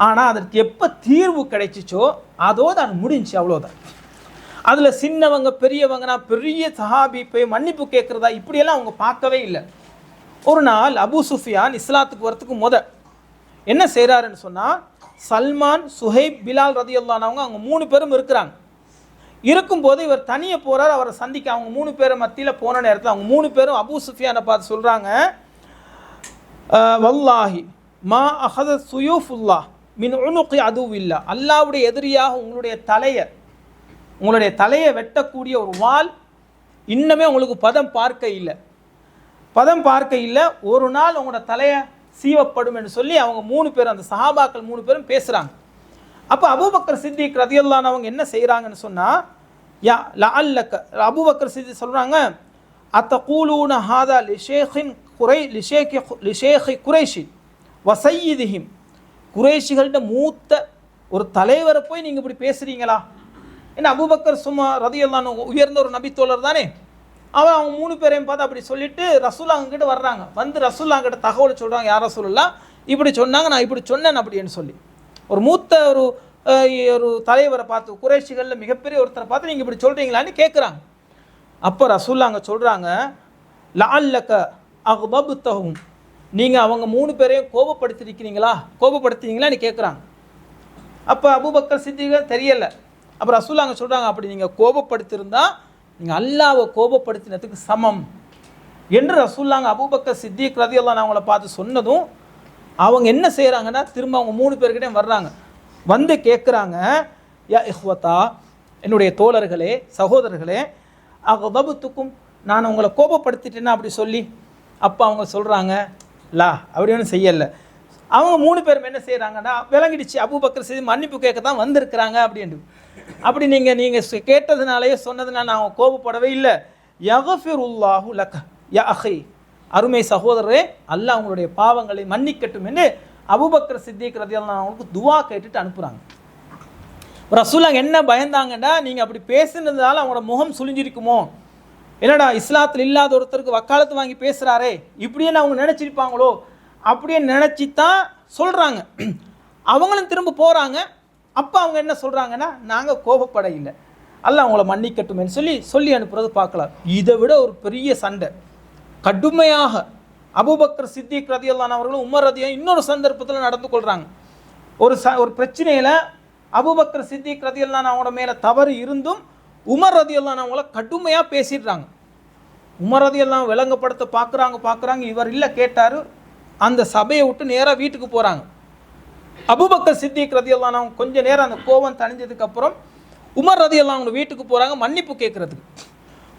ஆனால் அதற்கு எப்போ தீர்வு கிடைச்சிச்சோ அதோடு அது முடிஞ்சு, அவ்வளோதான். அதில் சின்னவங்க பெரியவங்கன்னா பெரிய சஹாபி போய் மன்னிப்பு கேட்குறதா இப்படியெல்லாம் அவங்க பார்க்கவே இல்லை. ஒரு நாள் அபூ சுஃபியான் இஸ்லாத்துக்கு வரத்துக்கு என்ன செய்கிறாருன்னு சொன்னால், சல்மான், சுஹைப், பிலால் ரதியல்லாஹு அன்ஹு அவங்க 3 பேரும் இருக்கிறாங்க. இருக்கும்போது இவர் தனியே போகிறார் அவரை சந்திக்க. அவங்க 3 பேரை மத்தியில் போன நேரத்தில் அவங்க 3 பேரும் அபூ சுஃபியானை பார்த்து சொல்கிறாங்க, வல்லாஹி மா அஹத சுயூஃபுல்லாஹ் மின் உனுகி அதுவில்லா, அல்லாஹ்வுடைய எதிரியாக உங்களுடைய தலையை வெட்டக்கூடிய ஒரு வாள் இன்னமே உங்களுக்கு பதம் பார்க்க இல்லை, ஒரு நாள் உங்களோட தலையை சீவப்படும் என்று சொல்லி அவங்க 3 பேரும், அந்த சஹாபாக்கள் 3 பேரும் பேசுகிறாங்க. அப்போ அபூபக்கர் சித்திக் ரதியல்லாஹு அன்ஹு அவங்க என்ன செய்கிறாங்கன்னு சொன்னால், யா லஅல்லக, அபூபக்கர் சித்திக் சொல்கிறாங்க, அத்தகூலூன ஹாதா லிஷேகி குரைஷி வசையிதிஹிம், குறைஷிகள்கிட்ட மூத்த ஒரு தலைவரை போய் நீங்கள் இப்படி பேசுகிறீங்களா? ஏன்னா அபூபக்கர் சும்மா ரதியல்லாஹு அன்ஹு உயர்ந்த ஒரு நபித்தோழர் தானே. அவங்க 3 பேரையும் பார்த்து அப்படி சொல்லிட்டு ரசூலுல்லாஹ் கிட்ட வர்றாங்க. வந்து ரசூலுல்லாஹ் கிட்ட தகவல் சொல்கிறாங்க, யார் ரசூலுல்லாஹ் இப்படி சொன்னாங்க, நான் இப்படி சொன்னேன் அப்படின்னு சொல்லி. ஒரு மூத்த ஒரு தலைவரை பார்த்து, குறைஷிகளில் மிகப்பெரிய ஒருத்தரை பார்த்து நீங்கள் இப்படி சொல்கிறீங்களான்னு கேட்குறாங்க. அப்போ ரசூலுல்லாஹ் சொல்கிறாங்க, லஅல்லக அக்பப்தஹும், நீங்கள் அவங்க 3 பேரையும் கோபப்படுத்தினீங்களான்னு கேட்குறாங்க. அப்போ அபூபக்கர் சித்திக் தெரியலை. அப்போ ரசூலுல்லாஹ் சொல்கிறாங்க, அப்படி நீங்கள் கோபப்படுத்தியிருந்தா நீங்கள் அல்லாஹ்வை கோபப்படுத்தினதுக்கு சமம் என்று ரசூலுல்லாஹ் அபூபக்கர் சித்திக் ரலியல்லாஹு அன்ஹு அவங்கள பார்த்து சொன்னதும் அவங்க என்ன செய்கிறாங்கன்னா, திரும்ப அவங்க 3 பேர்கிட்டையும் வர்றாங்க. வந்து கேட்குறாங்க, யா இஹ்வத்தா, என்னுடைய தோழர்களே, சகோதரர்களே, அக்தபுத்துக்கும், நான் உங்களை கோபப்படுத்திட்டேன்னா அப்படி சொல்லி, அப்போ அவங்க சொல்கிறாங்க லா அப்படி ஒன்றும் செய்யலை. அவங்க 3 பேரும் என்ன செய்கிறாங்கன்னா, விளங்கிடுச்சு அபூபக்கர் சித்திக் மன்னிப்பு கேட்க தான் வந்திருக்கிறாங்க அப்படின்ட்டு. அப்படி நீங்கள் கேட்டதுனாலேயே சொன்னதுனால நான் கோபப்படவே இல்லை. யகஃபிருல்லாஹு லக யா அஹி, அருமை சகோதரரே, அல்லாஹ் அவங்களுடைய பாவங்களை மன்னிக்கட்டும் என்று அபூபக்கர் சித்திக் ரலியல்லாஹு அவங்களுக்கு துவா கேட்டுட்டு அனுப்புகிறாங்க. ரசூலுல்லாஹ் என்ன பயந்தாங்கன்னா, நீங்கள் அப்படி பேசுனதுனால அவங்களோட முகம் சுழிஞ்சிருக்குமோ, என்னடா இஸ்லாத்தில் இல்லாத ஒருத்தருக்கு வக்காலத்து வாங்கி பேசுகிறாரே இப்படியே அவங்க நினச்சிருப்பாங்களோ அப்படியே நினச்சி தான் சொல்கிறாங்க. அவங்களும் திரும்ப போகிறாங்க. அப்போ அவங்க என்ன சொல்கிறாங்கன்னா, நாங்கள் கோபப்பட இல்லை, அல்லாஹ் அவங்கள மன்னிக்கட்டும்னு சொல்லி அனுப்புறது பார்க்கலாம். இதை விட ஒரு பெரிய சண்டை கடுமையாக அபூபக்கர் சித்திக் ரலியல்லாஹு அவர்களும் உமர் ரலியல்லாஹு இன்னொரு சந்தர்ப்பத்தில் நடந்து கொள்கிறாங்க. ஒரு பிரச்சனையில் அபூபக்கர் சித்திக் ரலியல்லாஹு அவங்களோட மேலே தவறு இருந்தும் உமர் ரலியல்லாஹு அவங்கள கடுமையாக பேசிடுறாங்க. உமர் ரலியல்லாஹு விளங்கப்படுத்த பார்க்குறாங்க. இவர் இல்லை கேட்டார். அந்த சபையை விட்டு நேராக வீட்டுக்கு போகிறாங்க. அபூபக்கர் சித்திக் ரலியல்லாஹு அவங்க கொஞ்சம் நேரம் அந்த கோபம் தணிஞ்சதுக்கப்புறம் உமர் ரலியல்லாஹு அவங்க வீட்டுக்கு போகிறாங்க மன்னிப்பு கேட்குறதுக்கு.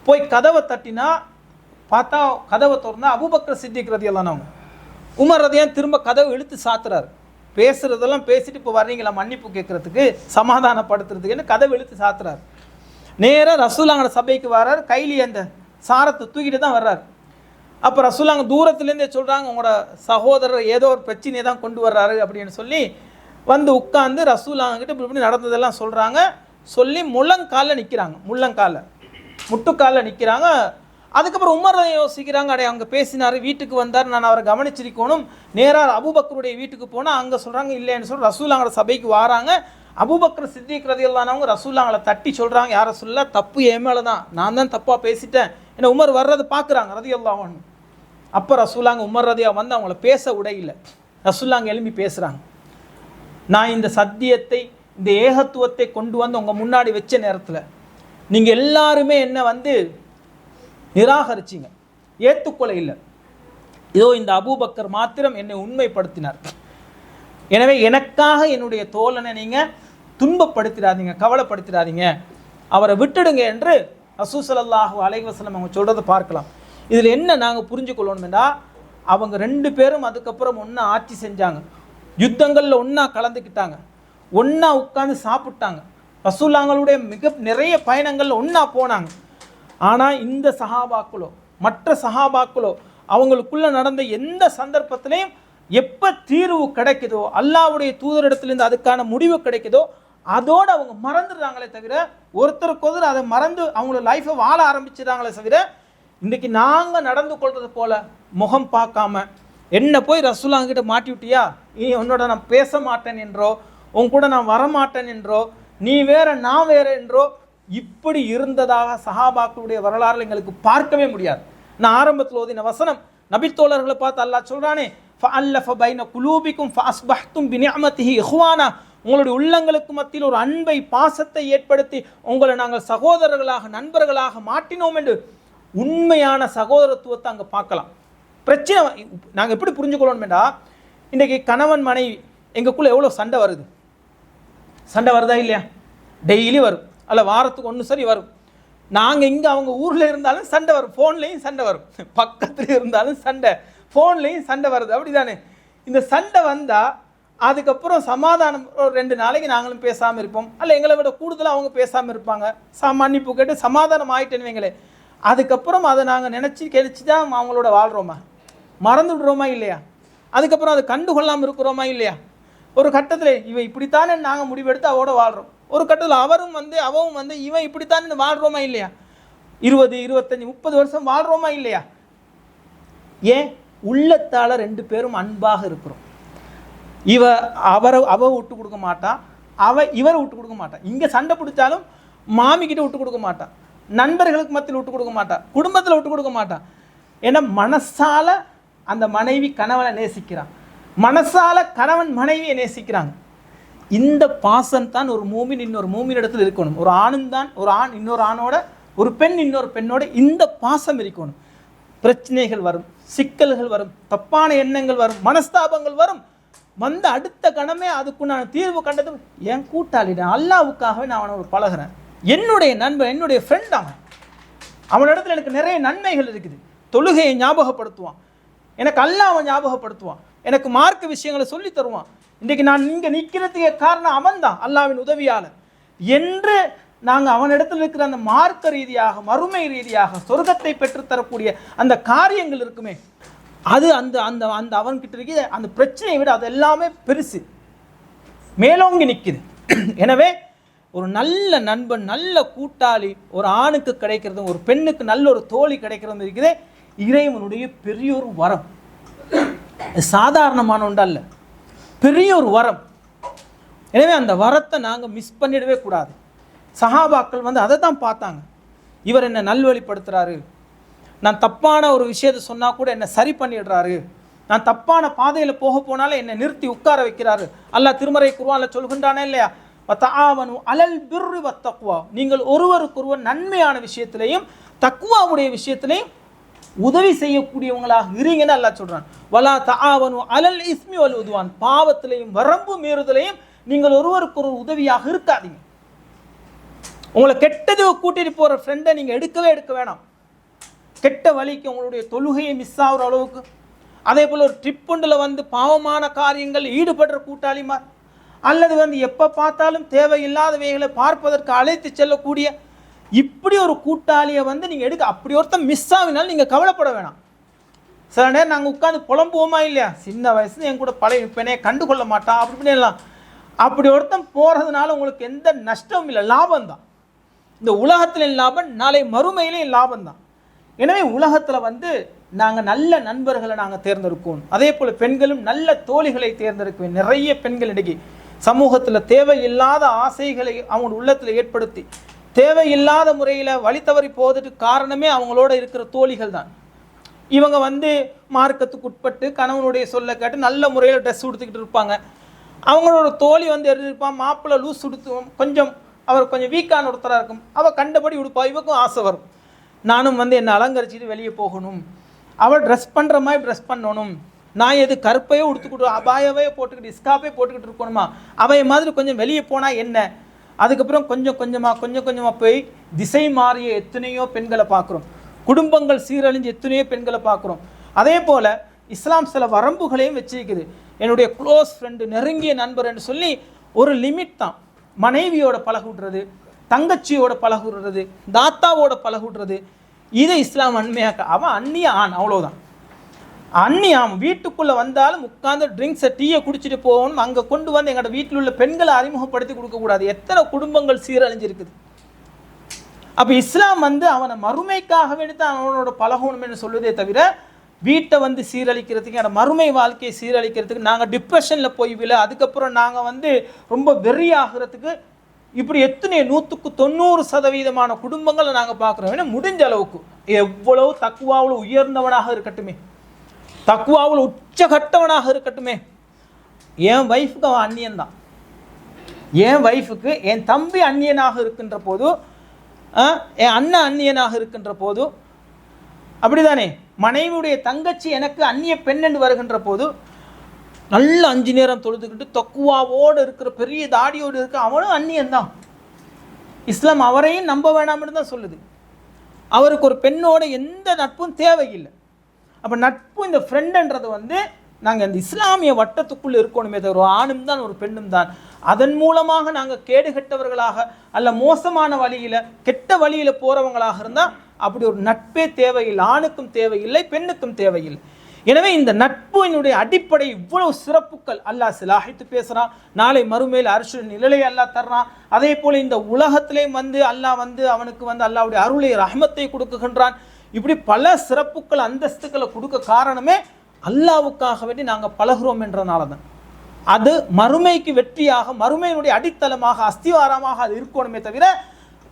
போய் கதவை தட்டினா பார்த்தா கதவை திறந்தா அபூபக்கர் சித்திக் ரலியல்லாஹு அவங்க. உமர் ரலியல்லாஹு திரும்ப கதவை இழுத்து சாத்துறாரு. பேசுகிறதெல்லாம் பேசிட்டு இப்போ வர்றீங்களா மன்னிப்பு கேட்குறதுக்கு, சமாதானப்படுத்துறதுக்குன்னு கதவை இழுத்து சாத்துறாரு. நேராக ரசூலுல்லாஹ் சபைக்கு வர்றாரு. கையிலேயே அந்த சாரத்தை தூக்கிட்டு தான் வர்றாரு. அப்போ ரசூலுல்லாஹ் தூரத்துலேருந்தே சொல்கிறாங்க, உங்களோட சகோதரர் ஏதோ ஒரு பிரச்சனையை தான் கொண்டு வர்றாரு அப்படின்னு சொல்லி வந்து உட்காந்து ரசூலுல்லாஹ் கிட்ட இப்படி நடந்ததெல்லாம் சொல்கிறாங்க. சொல்லி முள்ளங்காலில் நிற்கிறாங்க. முட்டுக்காலில் நிற்கிறாங்க. அதுக்கப்புறம் உமர் யோசிக்கிறாங்க, அடைய அவங்க பேசினார், வீட்டுக்கு வந்தார், நான் அவரை கவனிச்சிருக்கணும். நேராக அபூபக்கருடைய வீட்டுக்கு போனால் அங்கே சொல்கிறாங்க இல்லைன்னு சொல்லி ரசூலுல்லாஹ் சபைக்கு வராங்க. அபூபக்கர் சித்திக் ரலியல்லாஹு அவங்க ரசூலுல்லாஹ் தட்டி சொல்கிறாங்க, யார் ரசூலுல்லாஹ் தப்பு என் மேலே தான், நான் தான் தப்பாக பேசிட்டேன். ஏன்னா உமர் வர்றது பார்க்குறாங்க ரலியல்லாஹு அன்ஹு. அப்போ ரசூலுல்லாஹ் உமர் ரலியல்லாஹு வந்து அவங்கள பேச உடையில்லை. ரசூலுல்லாஹ் எழும்பி பேசுகிறாங்க, நான் இந்த சத்தியத்தை இந்த ஏகத்துவத்தை கொண்டு வந்து உங்கள் முன்னாடி வச்ச நேரத்தில் நீங்கள் எல்லாருமே என்னை வந்து நிராகரிச்சிங்க, ஏற்றுக்கொள்ள இல்லை. இதோ இந்த அபூபக்கர் மாத்திரம் என்னை உண்மைப்படுத்தினார். எனவே எனக்காக என்னுடைய தோழனை நீங்கள் துன்பப்படுத்திடாதீங்க, கவலைப்படுத்திடாதீங்க, அவரை விட்டுடுங்க என்று ரசூல் ஸல்லல்லாஹு அலைஹி வஸல்லம் அவங்க சொல்கிறத பார்க்கலாம். இதில் என்ன நாங்கள் புரிஞ்சுக்கொள்ளணும்னா, அவங்க 2 பேரும் அதுக்கப்புறம் ஒன்றா ஆட்சி செஞ்சாங்க, யுத்தங்களில் ஒன்றா கலந்துக்கிட்டாங்க, ஒன்றா உட்காந்து சாப்பிட்டாங்க, ரசூலுல்லாஹ்வுடைய நிறைய பயணங்களில் ஒன்றா போனாங்க. ஆனால் இந்த சஹாபாக்களோ மற்ற சஹாபாக்களோ அவங்களுக்குள்ளே நடந்த எந்த சந்தர்ப்பத்திலையும் எப்போ தீர்வு கிடைக்குதோ, அல்லாஹ்வுடைய தூதரிடத்துலேருந்து அதுக்கான முடிவு கிடைக்குதோ அதோடு அவங்க மறந்துடுறாங்களே தவிர, ஒருத்தருக்கு அதை மறந்து அவங்களோட லைஃப்பை வாழ ஆரம்பிச்சிடுறாங்களே தவிர, இன்றைக்கி நாங்கள் நடந்து கொள்வது போல் முகம் பார்க்காம என்ன போய் ரசூலுல்லாஹ் கிட்ட மாட்டி விட்டியா, இனி உன்னோட நான் பேச மாட்டேன் என்றோ, உன் கூட நான் வரமாட்டேன் என்றோ, நீ வேற நான் வேற என்றோ இப்படி இருந்ததாக சஹாபாக்களுடைய வரலாறு எங்களுக்கு பார்க்கவே முடியாது. நான் ஆரம்பத்தில் ஓதின வசனம், நபித்தோழர்களை பார்த்து அல்லாஹ் சொல்கிறானே, ஃபஅல்லஃப பைன குலூபிக்கும் ஃபஅஸ்பஹ்தும் பினிஅமதிஹி இஹ்வானா, உங்களுடைய உள்ளங்களுக்கு மத்தியில் ஒரு அன்பை பாசத்தை ஏற்படுத்தி உங்களை நாங்கள் சகோதரர்களாக நண்பர்களாக மாட்டினோம் என்று உண்மையான சகோதரத்துவத்தை அங்கே பார்க்கலாம். பிரச்சனை நாங்கள் எப்படி புரிஞ்சுக்கொள்ளணும்டா, இன்றைக்கி கணவன் மனைவி எங்களுக்குள்ளே எவ்வளோ சண்டை வருதா இல்லையா? டெய்லி வரும், அல்ல வாரத்துக்கு ஒன்று சரி வரும். நாங்கள் இங்கே அவங்க ஊரில் இருந்தாலும் சண்டை வரும், ஃபோன்லேயும் சண்டை வரும், பக்கத்தில் இருந்தாலும் சண்டை, ஃபோன்லேயும் சண்டை வருது, அப்படி தானே? இந்த சண்டை வந்தால் அதுக்கப்புறம் சமாதானம் 2 நாளைக்கு நாங்களும் பேசாமல் இருப்போம், அல்ல எங்களை விட கூடுதலாக அவங்க பேசாமல் இருப்பாங்க. மன்னிப்பு கேட்டு சமாதானம் ஆகிட்டேன்னு வைங்களே, அதுக்கப்புறம் அதை நாங்கள் கழிச்சு தான் அவங்களோட வாழ்கிறோமா, மறந்து விடுறோமா இல்லையா? அதுக்கப்புறம் அதை கண்டுகொள்ளாமல் இருக்கிறோமா இல்லையா? ஒரு கட்டத்தில் இவன் இப்படித்தானே நாங்கள் முடிவெடுத்து அவரோட வாழ்கிறோம், ஒரு கட்டத்தில் அவவும் வந்து இவன் இப்படித்தானே வாழ்கிறோமா இல்லையா? 20, 25, 30 வருஷம் வாழ்கிறோமா இல்லையா? ஏன்? உள்ளத்தால் 2 பேரும் அன்பாக இருக்கிறோம். அவ விட்டு கொடுக்க மாட்டான், இவரை விட்டு கொடுக்க மாட்டான். இங்கே சண்டை பிடிச்சாலும் மாமிக்கிட்ட விட்டு கொடுக்க மாட்டான், நண்பர்களுக்கு மத்தியில் விட்டு கொடுக்க மாட்டான், குடும்பத்தில் விட்டு கொடுக்க மாட்டான். ஏன்னா மனசால அந்த மனைவி கணவனை நேசிக்கிறான், மனசால கணவன் மனைவியை நேசிக்கிறாங்க. இந்த பாசம் தான் ஒரு மூமின் இன்னொரு மூமின் இடத்துல இருக்கணும். ஒரு ஆண் இன்னொரு ஆணோட, ஒரு பெண் இன்னொரு பெண்ணோட இந்த பாசம் இருக்கணும். பிரச்சனைகள் வரும், சிக்கல்கள் வரும், தப்பான எண்ணங்கள் வரும், மனஸ்தாபங்கள் வரும், வந்த அடுத்த கணமே அதுக்கு நான் தீர்வு கண்டது என் கூட்டாளிதான், அல்லாவுக்காகவே நான் அவனோட பழகிறேன், என்னுடைய நண்பன், என்னுடைய ஃப்ரெண்ட். அவனிடத்துல எனக்கு நிறைய நன்மைகள் இருக்குது. தொழுகையை ஞாபகப்படுத்துவான், எனக்கு அல்லாஹ் அவன் ஞாபகப்படுத்துவான், எனக்கு மார்க்க விஷயங்களை சொல்லி தருவான். இன்றைக்கு நான் இங்கே நிற்கிறதுக்கு காரணம் அவன் தான், அல்லாஹ்வின் உதவியாளர் என்று நாங்கள் அவனிடத்தில் இருக்கிற அந்த மார்க்க ரீதியாக மறுமை ரீதியாக சொர்க்கத்தை பெற்றுத்தரக்கூடிய அந்த காரியங்கள் இருக்குமே, அது அந்த அந்த அந்த அவன்கிட்ட இருக்க அந்த பிரச்சனையை விட அது எல்லாமே பெருசு, மேலோங்கி நிற்குது. எனவே ஒரு நல்ல நண்பன், நல்ல கூட்டாளி ஒரு ஆணுக்கு கிடைக்கிறது, ஒரு பெண்ணுக்கு நல்ல ஒரு தோழி கிடைக்கிறது இருக்குது இறைவனுடைய பெரிய ஒரு வரம். சாதாரணமான ஒன்று அல்ல, பெரிய ஒரு வரம். எனவே அந்த வரத்தை நாங்கள் மிஸ் பண்ணிடவே கூடாது. சஹாபாக்கள் வந்து அதை தான் பார்த்தாங்க. இவர் என்னை நல்வழிப்படுத்துகிறாரு, நான் தப்பான ஒரு விஷயத்தை சொன்னால் கூட என்னை சரி பண்ணிடுறாரு, நான் தப்பான பாதையில் போக போனாலும் என்னை நிறுத்தி உட்கார வைக்கிறாரு. அல்லாஹ் திருமறை குர்ஆனில் சொல்கின்றானே இல்லையா, வதஆவனு அலல் பிர்ரி வத்தக்வா, நீங்கள் ஒருவருக்கொருவர் நன்மையான விஷயத்திலையும் தக்வாவுடைய விஷயத்திலையும் உதவி செய்யக்கூடியவங்களாக இருங்கன்னு அல்லாஹ் சொல்கிறான். வலா தஆவனு அலல் இஸ்மி வல் உத்வான், பாவத்திலையும் வரம்பு மீறுதலையும் நீங்கள் ஒருவருக்கொருவர் உதவியாக இருக்காதீங்க. உங்களை கெட்டது கூட்டிட்டு போகிற ஃப்ரெண்டை நீங்கள் எடுக்க வேணாம். கெட்ட வழிக்கு உங்களுடைய தொழுகையை மிஸ் ஆகிற அளவுக்கு, அதே போல் ஒரு ட்ரிப்புண்டில் வந்து பாவமான காரியங்கள் ஈடுபடுற கூட்டாளிமார், அல்லது வந்து எப்போ பார்த்தாலும் தேவையில்லாதவைகளை பார்ப்பதற்கு அழைத்து செல்லக்கூடிய இப்படி ஒரு கூட்டாளியை வந்து நீங்கள் எடுக்க, அப்படி ஒருத்தன் மிஸ் ஆகினாலும் நீங்கள் கவலைப்பட வேணாம். சில நேரம் நாங்கள் உட்காந்து புலம்புவோமா இல்லையா, சின்ன வயசு என் கூட பழைய இப்பனே கண்டுகொள்ள மாட்டான் அப்படி எல்லாம். அப்படி ஒருத்தன் போகிறதுனால உங்களுக்கு எந்த நஷ்டமும் இல்லை, லாபம் தான். இந்த உலகத்திலையும் லாபம், நாளை மறுமையிலையும் லாபம் தான். எனவே உலகத்தில் வந்து நாங்கள் நல்ல நண்பர்களை நாங்கள் தேர்ந்தெடுக்கணும். அதே போல் பெண்களும் நல்ல தோழிகளை தேர்ந்தெடுக்குவேன். நிறைய பெண்கள் இன்றைக்கி சமூகத்தில் தேவையில்லாத ஆசைகளை அவங்க உள்ளத்தில் ஏற்படுத்தி தேவையில்லாத முறையில் வழி தவறி போவதற்கு காரணமே அவங்களோட இருக்கிற தோழிகள் தான். இவங்க வந்து மார்க்கத்துக்கு உட்பட்டு கணவனுடைய சொல்ல கேட்டு நல்ல முறையில் ட்ரெஸ் உடுத்துக்கிட்டு இருப்பாங்க. அவங்களோட தோழி வந்து இருப்பான், மாப்பிள்ளை லூஸ் உடுத்து கொஞ்சம் அவர் கொஞ்சம் வீக்கான ஒருத்தராக இருக்கும், அவள் கண்டபடி உடுப்பா, இவக்கும் ஆசை வரும், நானும் வந்து என்னை அலங்கரிச்சிட்டு வெளியே போகணும், அவள் ட்ரெஸ் பண்ணுற மாதிரி ட்ரெஸ் பண்ணணும், நான் எது கருப்பையோ உடுத்துக்கிட்டு அபாயவே போட்டுக்கிட்டு இஸ்காப்பே போட்டுக்கிட்டு இருக்கணுமா, அவைய மாதிரி கொஞ்சம் வெளியே போனால் என்ன. அதுக்கப்புறம் கொஞ்சம் கொஞ்சமாக போய் திசை மாறிய எத்தனையோ பெண்களை பார்க்குறோம், குடும்பங்கள் சீரழிஞ்சு எத்தனையோ பெண்களை பார்க்குறோம். அதே போல் இஸ்லாம் சில வரம்புகளையும் வச்சிருக்குது. என்னுடைய க்ளோஸ் ஃப்ரெண்டு, நெருங்கிய நண்பர் என்று சொல்லி ஒரு லிமிட் தான். மனைவியோட பழகுடுறது, தங்கச்சியோட பழகுறது, தாத்தாவோட பழகுறது, இதை இஸ்லாம் அண்மையாக்க. அவன் அந்நிய ஆண், அவ்வளோதான். அந்நியாம் வீட்டுக்குள்ளே வந்தாலும் உட்காந்து ட்ரிங்க்ஸை டீயை குடிச்சிட்டு போகணும், அங்கே கொண்டு வந்து எங்களோட வீட்டில் உள்ள பெண்களை அறிமுகப்படுத்தி கொடுக்கக்கூடாது. எத்தனை குடும்பங்கள் சீரழிஞ்சிருக்குது. அப்போ இஸ்லாம் வந்து அவனை மறுமைக்காக வேண்டி தான் அவனோட பழகணும்னு சொல்லுதே தவிர வீட்டை வந்து சீரழிக்கிறதுக்கு, அந்த மறுமை வாழ்க்கையை சீரழிக்கிறதுக்கு, நாங்கள் டிப்ரெஷனில் போய் அதுக்கப்புறம் நாங்கள் வந்து ரொம்ப வெறியாகிறதுக்கு இப்படி எத்தனை 100% குடும்பங்களை நாங்கள் பார்க்குறோம். ஏன்னா முடிஞ்ச அளவுக்கு எவ்வளவு தக்குவாவில் உயர்ந்தவனாக இருக்கட்டுமே, தக்குவாவில் உச்சகட்டவனாக இருக்கட்டுமே, என் ஒய்ஃபுக்கு அவன் அந்நியன்தான். என் ஒய்ஃபுக்கு என் தம்பி அந்நியனாக இருக்கின்ற போது, என் அண்ணன் அந்நியனாக இருக்கின்ற போது, அப்படிதானே மனைவியுடைய தங்கச்சி எனக்கு அந்நிய பெண் என்று வருகின்ற போது, நல்ல 5 நேரம் தொழுதுகிட்டு தக்குவாவோடு இருக்கிற பெரிய தாடியோடு இருக்க அவனும் அந்நியன்தான். இஸ்லாம் அவரையும் நம்ப வேணாம்னு தான் சொல்லுது. அவருக்கு ஒரு பெண்ணோட எந்த நட்பும் தேவையில்லை. அப்போ நட்பு, இந்த ஃப்ரெண்டுன்றது வந்து நாங்கள் இந்த இஸ்லாமிய வட்டத்துக்குள்ளே இருக்கணுமே தவிர ஒரு ஆணும் தான் ஒரு பெண்ணும் தான். அதன் மூலமாக நாங்கள் கேடு கெட்டவர்களாக அல்ல மோசமான வழியில் கெட்ட வழியில் போகிறவங்களாக இருந்தால் அப்படி ஒரு நட்பே தேவையில்லை, ஆணுக்கும் தேவையில்லை, பெண்ணுக்கும் தேவையில்லை. எனவே இந்த நட்பினுடைய அடிப்படை இவ்வளவு சிறப்புகள் அல்லாஹ் சிலாஹித்து பேசுகிறான். நாளை மறுமையில் அர்ஷு நிழலை அல்லாஹ் தர்றான். அதே போல் இந்த உலகத்திலேயும் வந்து அல்லாஹ் வந்து அவனுக்கு வந்து அல்லாஹ்வுடைய அருளை ரஹ்மத்தை கொடுக்குகின்றான். இப்படி பல சிறப்புகள் அந்தஸ்துக்களை கொடுக்க காரணமே அல்லாஹ்வுக்காக வேண்டி நாங்கள் பழகிறோம் என்றனால தான். அது மறுமைக்கு வெற்றியாக, மறுமையினுடைய அடித்தளமாக, அஸ்திவாரமாக அது இருக்கணுமே தவிர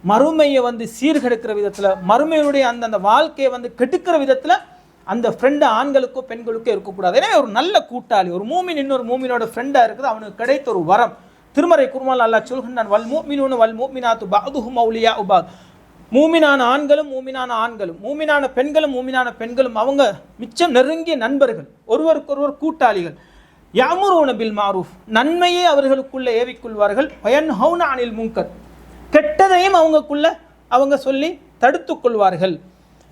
மறுமையை வந்து சீர்கெடுக்கிற விதத்தில், மறுமையினுடைய அந்த வாழ்க்கையை வந்து கெடுக்கிற விதத்தில் அந்த ஃப்ரெண்டு ஆண்களுக்கோ பெண்களுக்கோ இருக்கக்கூடாது. எனவே ஒரு நல்ல கூட்டாளி, ஒரு மூமின் இன்னொரு மூமினோட ஃப்ரெண்டாக இருக்குது, அவனுக்கு கிடைத்த ஒரு வரம். திருமறை குர்ஆனில் அல்லாஹ் சொல்கின்றான், வல் முஃமினூன வல் முஃமினாத்து பஅதுஹும் அவுலியாஉ பஅத். மூமினான ஆண்களும் மூமினான ஆண்களும், மூமினான பெண்களும் மூமினான பெண்களும் அவங்க மிச்சம் நெருங்கிய நண்பர்கள், ஒருவருக்கொருவர் கூட்டாளிகள். யஅமுரூன பில் மஅரூஃப், நன்மையை அவர்களுக்குள்ள ஏவிக்கொள்வார்கள். வயன்ஹவுன அனில் முன்கர், கெட்டதையும் அவங்க சொல்லி தடுத்து கொள்வார்கள்.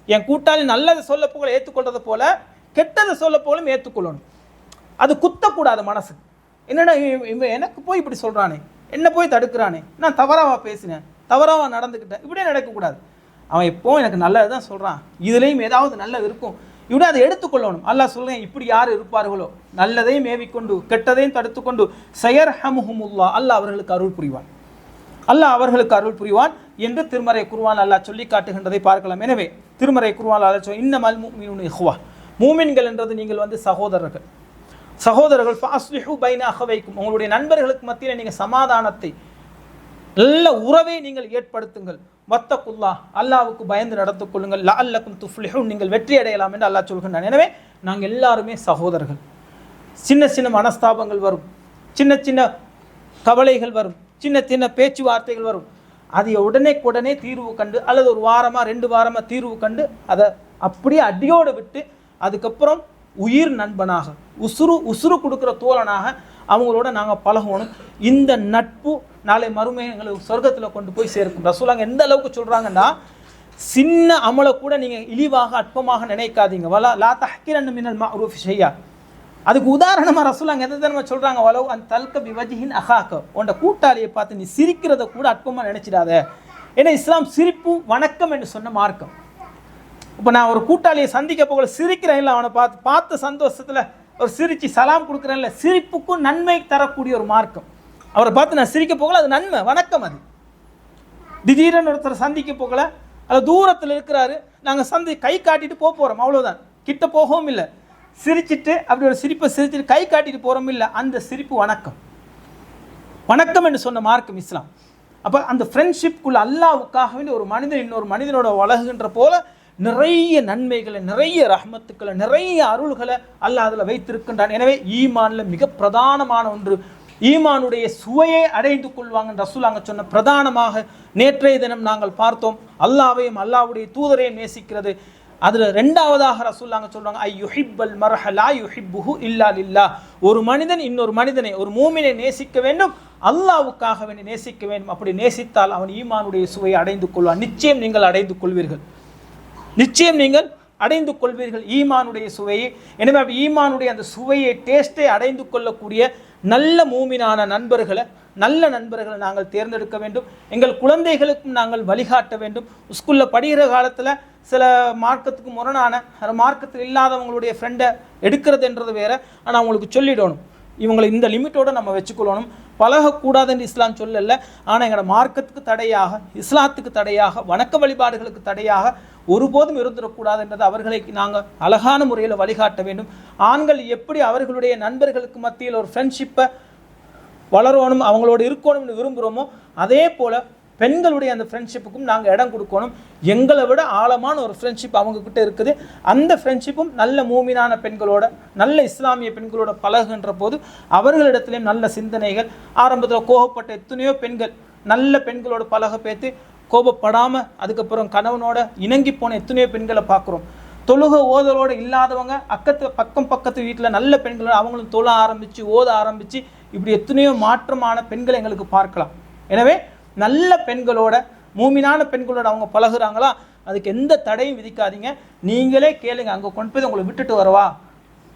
என் கூட்டாளி நல்லதை சொல்ல போக ஏற்றுக்கொள்றதை போல கெட்டதை சொல்ல போலும் ஏற்றுக்கொள்ளணும். அது குத்தக்கூடாது மனசு. என்னடா இவன் எனக்கு போய் இப்படி சொல்கிறானே, என்ன போய் தடுக்கிறானே, நான் தவறாக பேசினேன், தவறாக நடந்துக்கிட்டேன், இப்படியே நடக்கக்கூடாது. அவன் எப்போவும் எனக்கு நல்லது தான் சொல்கிறான், இதுலேயும் ஏதாவது நல்லது இருக்கும், இப்படி அதை எடுத்துக்கொள்ளணும். அல்லாஹ் சொல்கிறேன், இப்படி யார் இருப்பார்களோ நல்லதையும் மேவிக்கொண்டு கெட்டதையும் தடுத்துக்கொண்டு சயர்ஹமுஹுமுல்லாஹ், அல்லாஹ் அவர்களுக்கு அருள் புரிவான், அல்லாஹ் அவர்களுக்கு அருள் புரிவான் என்று திருமறை குர்ஆன் அல்லாஹ் சொல்லி காட்டுகின்றதை பார்க்கலாம். எனவே திருமறை குர்ஆன் அல்லாஹ் சொல்ல இன்னமல் முஃமினூன இஹ்வா, மூமின்கள் என்றது நீங்கள் சகோதரர்கள், சகோதரர்கள். ஃபஅஸ்லிஹு பைன அஹவைக்கும், உங்களுடைய நண்பர்களுக்கு மத்தியில் நீங்கள் சமாதானத்தை, நல்ல உறவை நீங்கள் ஏற்படுத்துங்கள். வத்தகுல்லாஹ், அல்லாஹ்வுக்கு பயந்து நடந்து கொள்ளுங்கள். லஅல்லக்கும் துஃப்லிஹூன், நீங்கள் வெற்றி அடையலாம் என்று அல்லாஹ் சொல்கின்றான். எனவே நாங்கள் எல்லாருமே சகோதரர்கள். சின்ன சின்ன மனஸ்தாபங்கள் வரும், சின்ன சின்ன கவலைகள் வரும், சின்ன சின்ன பேச்சுவார்த்தைகள் வரும். அதை உடனே தீர்வு கண்டு, அல்லது ஒரு வாரமாக 2 வாரமாக தீர்வு கண்டு அதை அப்படியே அடியோடு விட்டு, அதுக்கப்புறம் உயிர் நண்பனாக, உசுறு கொடுக்குற தோழனாக அவங்களோட நாங்கள் பழகணும். இந்த நட்பு நாளை மறுமை எங்களுக்கு சொர்க்கத்தில் கொண்டு போய் சேர்க்கும். ரசூலாங்க எந்த அளவுக்கு சொல்கிறாங்கன்னா, சின்ன அமலை கூட நீங்கள் இழிவாக அற்பமாக நினைக்காதீங்க. வலா லா தஹ்கிரன் மினல் மஅரூஃபி ஷையா. அதுக்கு உதாரணமாக ரசூலாங்க எந்த தடவை சொல்கிறாங்க, வலவ் அன் தல்க பிவஜிஹின் அஹாக்க, உன்ட கூட்டாளியை பார்த்து நீ சிரிக்கிறத கூட அற்பமாக நினைச்சிடாத. ஏன்னா இஸ்லாம் சிரிப்பு வணக்கம் என்று சொன்ன மார்க்கம். இப்போ நான் ஒரு கூட்டாளியை சந்திக்க போகல சிரிக்கிறேன் இல்லை, அவனை பார்த்த சந்தோஷத்தில் ஒரு சிரித்து சலாம் கொடுக்குறேன் இல்லை, சிரிப்புக்கும் நன்மை தரக்கூடிய ஒரு மார்க்கம். அவரை பார்த்து நான் சிரிக்க போகல, அது நன்மை வணக்கம். அது திடீரென்னு ஒருத்தர் சந்திக்க போகல, அது தூரத்தில் இருக்கிறாரு, நாங்கள் கை காட்டிட்டு போகிறோம், அவ்வளோதான், கிட்ட போகவும் இல்லை, சிரிச்சிட்டு அப்படி ஒரு சிரிப்பை சிரிச்சுட்டு கை காட்டிட்டு போகிறோம் இல்லை, அந்த சிரிப்பு வணக்கம், வணக்கம் என்று சொன்ன மார்க்கம் இஸ்லாம். அப்போ அந்த ஃப்ரெண்ட்ஷிப்குள்ள அல்லாஹ்வுக்காக வேண்டி ஒரு மனிதன் இன்னொரு மனிதனோட வளகுகின்ற போல நிறைய நன்மைகளை, நிறைய ரஹ்மத்துக்களை, நிறைய அருள்களை அல்லாஹ் அதில் வைத்திருக்கின்றான். எனவே ஈமானில் மிக பிரதானமான ஒன்று, ஈமானுடைய சுவையை அடைந்து கொள்வாங்க ரசூலாங்க சொன்ன பிரதானமாக நேற்றைய தினம் நாங்கள் பார்த்தோம். அல்லாஹ்வையும் அல்லாஹ்வுடைய தூதரையும் நேசிக்கிறது. அதில் 2வதாக ரசூலாங்க சொல்றாங்க, ஐ யுஹிப்பல் மர்ஹ லா யுஹிப்புஹு இல்லா லில்லாஹ். ஒரு மனிதன் இன்னொரு மனிதனை, ஒரு மூமினை நேசிக்க வேண்டும், அல்லாஹ்வுக்காக வேண்டி நேசிக்க வேண்டும். அப்படி நேசித்தால் அவன் ஈமானுடைய சுவையை அடைந்து கொள்வான். நிச்சயம் நீங்கள் அடைந்து கொள்வீர்கள், நிச்சயம் நீங்கள் அடைந்து கொள்வீர்கள் ஈமானுடைய சுவையை. எனவே ஈமானுடைய அந்த சுவையை, டேஸ்ட்டை அடைந்து கொள்ளக்கூடிய நல்ல மூமினான நண்பர்களை, நல்ல நண்பர்களை நாங்கள் தேர்ந்தெடுக்க வேண்டும். எங்கள் குழந்தைகளுக்கும் நாங்கள் வழிகாட்ட வேண்டும். ஸ்கூலில் படிக்கிற காலத்தில் சில மார்க்கத்துக்கு முரணான, மார்க்கத்தில் இல்லாதவங்களுடைய ஃப்ரெண்டை எடுக்கிறதுன்றது வேறு. ஆனால் அவங்களுக்கு சொல்லிடணும், இவங்களை இந்த லிமிட்டோடு நம்ம வச்சுக்கொள்ளணும், பழகக்கூடாதுன்னு இஸ்லாம் சொல்லலை. ஆனால் எங்களோட மார்க்கத்துக்கு தடையாக, இஸ்லாத்துக்கு தடையாக, வணக்க வழிபாடுகளுக்கு தடையாக ஒருபோதும் இருந்துடக்கூடாதுன்றது அவர்களை நாங்கள் அழகான முறையில் வழிகாட்ட வேண்டும். ஆண்கள் எப்படி அவர்களுடைய நண்பர்களுக்கு மத்தியில் ஒரு ஃப்ரெண்ட்ஷிப்பை வளரணும், அவங்களோட இருக்கணும்னு விரும்புகிறோமோ, அதே போல் பெண்களுடைய அந்த ஃப்ரெண்ட்ஷிப்புக்கும் நாங்கள் இடம் கொடுக்கணும். எங்களை விட ஆழமான ஒரு ஃப்ரெண்ட்ஷிப் அவங்கக்கிட்ட இருக்குது. அந்த ஃப்ரெண்ட்ஷிப்பும் நல்ல மூமினான பெண்களோட, நல்ல இஸ்லாமிய பெண்களோட பழகுகின்ற போது அவர்களிடத்துலேயும் நல்ல சிந்தனைகள். ஆரம்பத்தில் கோபப்பட்ட எத்தனையோ பெண்கள் நல்ல பெண்களோட பழக பேத்து கோபப்படாமல் அதுக்கப்புறம் கணவனோட இணங்கி போன எத்தனையோ பெண்களை பார்க்குறோம். தொழுக ஓதலோடு இல்லாதவங்க பக்கத்து வீட்டில் நல்ல பெண்களோட அவங்களும் தொழ ஆரம்பித்து ஓத ஆரம்பித்து இப்படி எத்தனையோ மாற்றமான பெண்களை எங்களுக்கு பார்க்கலாம். எனவே நல்ல பெண்களோட, மூமினான பெண்களோட அவங்க பழகுறாங்களா, அதுக்கு எந்த தடையும் விதிக்காதீங்க. நீங்களே கேளுங்க, அங்கே கொண்டு போய் உங்களை விட்டுட்டு வரவா,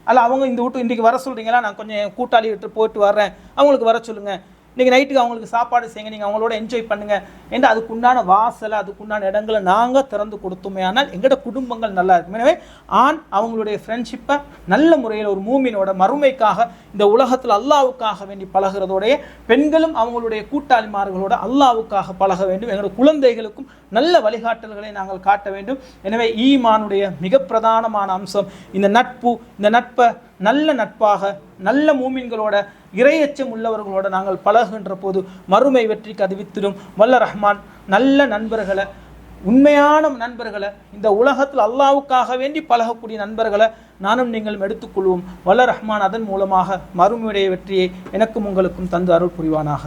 அல்ல அவங்க இந்த வீட்டு இன்றைக்கி வர சொல்கிறீங்களா, நான் கொஞ்சம் கூட்டாளி விட்டு போயிட்டு வர்றேன், அவங்களுக்கு வர சொல்லுங்கள், இன்றைக்கி நைட்டுக்கு அவங்களுக்கு சாப்பாடு செய்யுங்க, நீங்கள் அவங்களோட என்ஜாய் பண்ணுங்கள் என்று அதுக்குண்டான வாசலை, அதுக்குண்டான இடங்களை நாங்கள் திறந்து கொடுத்தோமே ஆனால் எங்களோட குடும்பங்கள் நல்லா இருக்கும். எனவே ஆண் அவங்களுடைய ஃப்ரெண்ட்ஷிப்பை நல்ல முறையில் ஒரு மூமினோட மறுமைக்காக, இந்த உலகத்தில் அல்லாஹ்வுக்காக வேண்டி பழகிறதோடைய, பெண்களும் அவங்களுடைய கூட்டாளிமார்களோட அல்லாஹ்வுக்காக பழக வேண்டும். எங்களோட குழந்தைகளுக்கும் நல்ல வழிகாட்டல்களை நாங்கள் காட்ட வேண்டும். எனவே ஈமானுடைய மிக பிரதானமான அம்சம் இந்த நட்பு. இந்த நட்பை நல்ல நட்பாக, நல்ல மூமின்களோட, இறையச்சம் உள்ளவர்களோட நாங்கள் பழகுகின்ற போது மறுமை வெற்றிக்கு அது வித்திடும். வல்ல ரஹ்மான் நல்ல நண்பர்களை, உண்மையான நண்பர்களை, இந்த உலகத்தில் அல்லாஹ்வுக்காக வேண்டி பழகக்கூடிய நண்பர்களை நானும் நீங்களும் எடுத்துக்கொள்வோம். வல்ல ரஹ்மான் அதன் மூலமாக மறுமையுடைய வெற்றியை எனக்கும் உங்களுக்கும் தந்து அருள் புரிவானாக.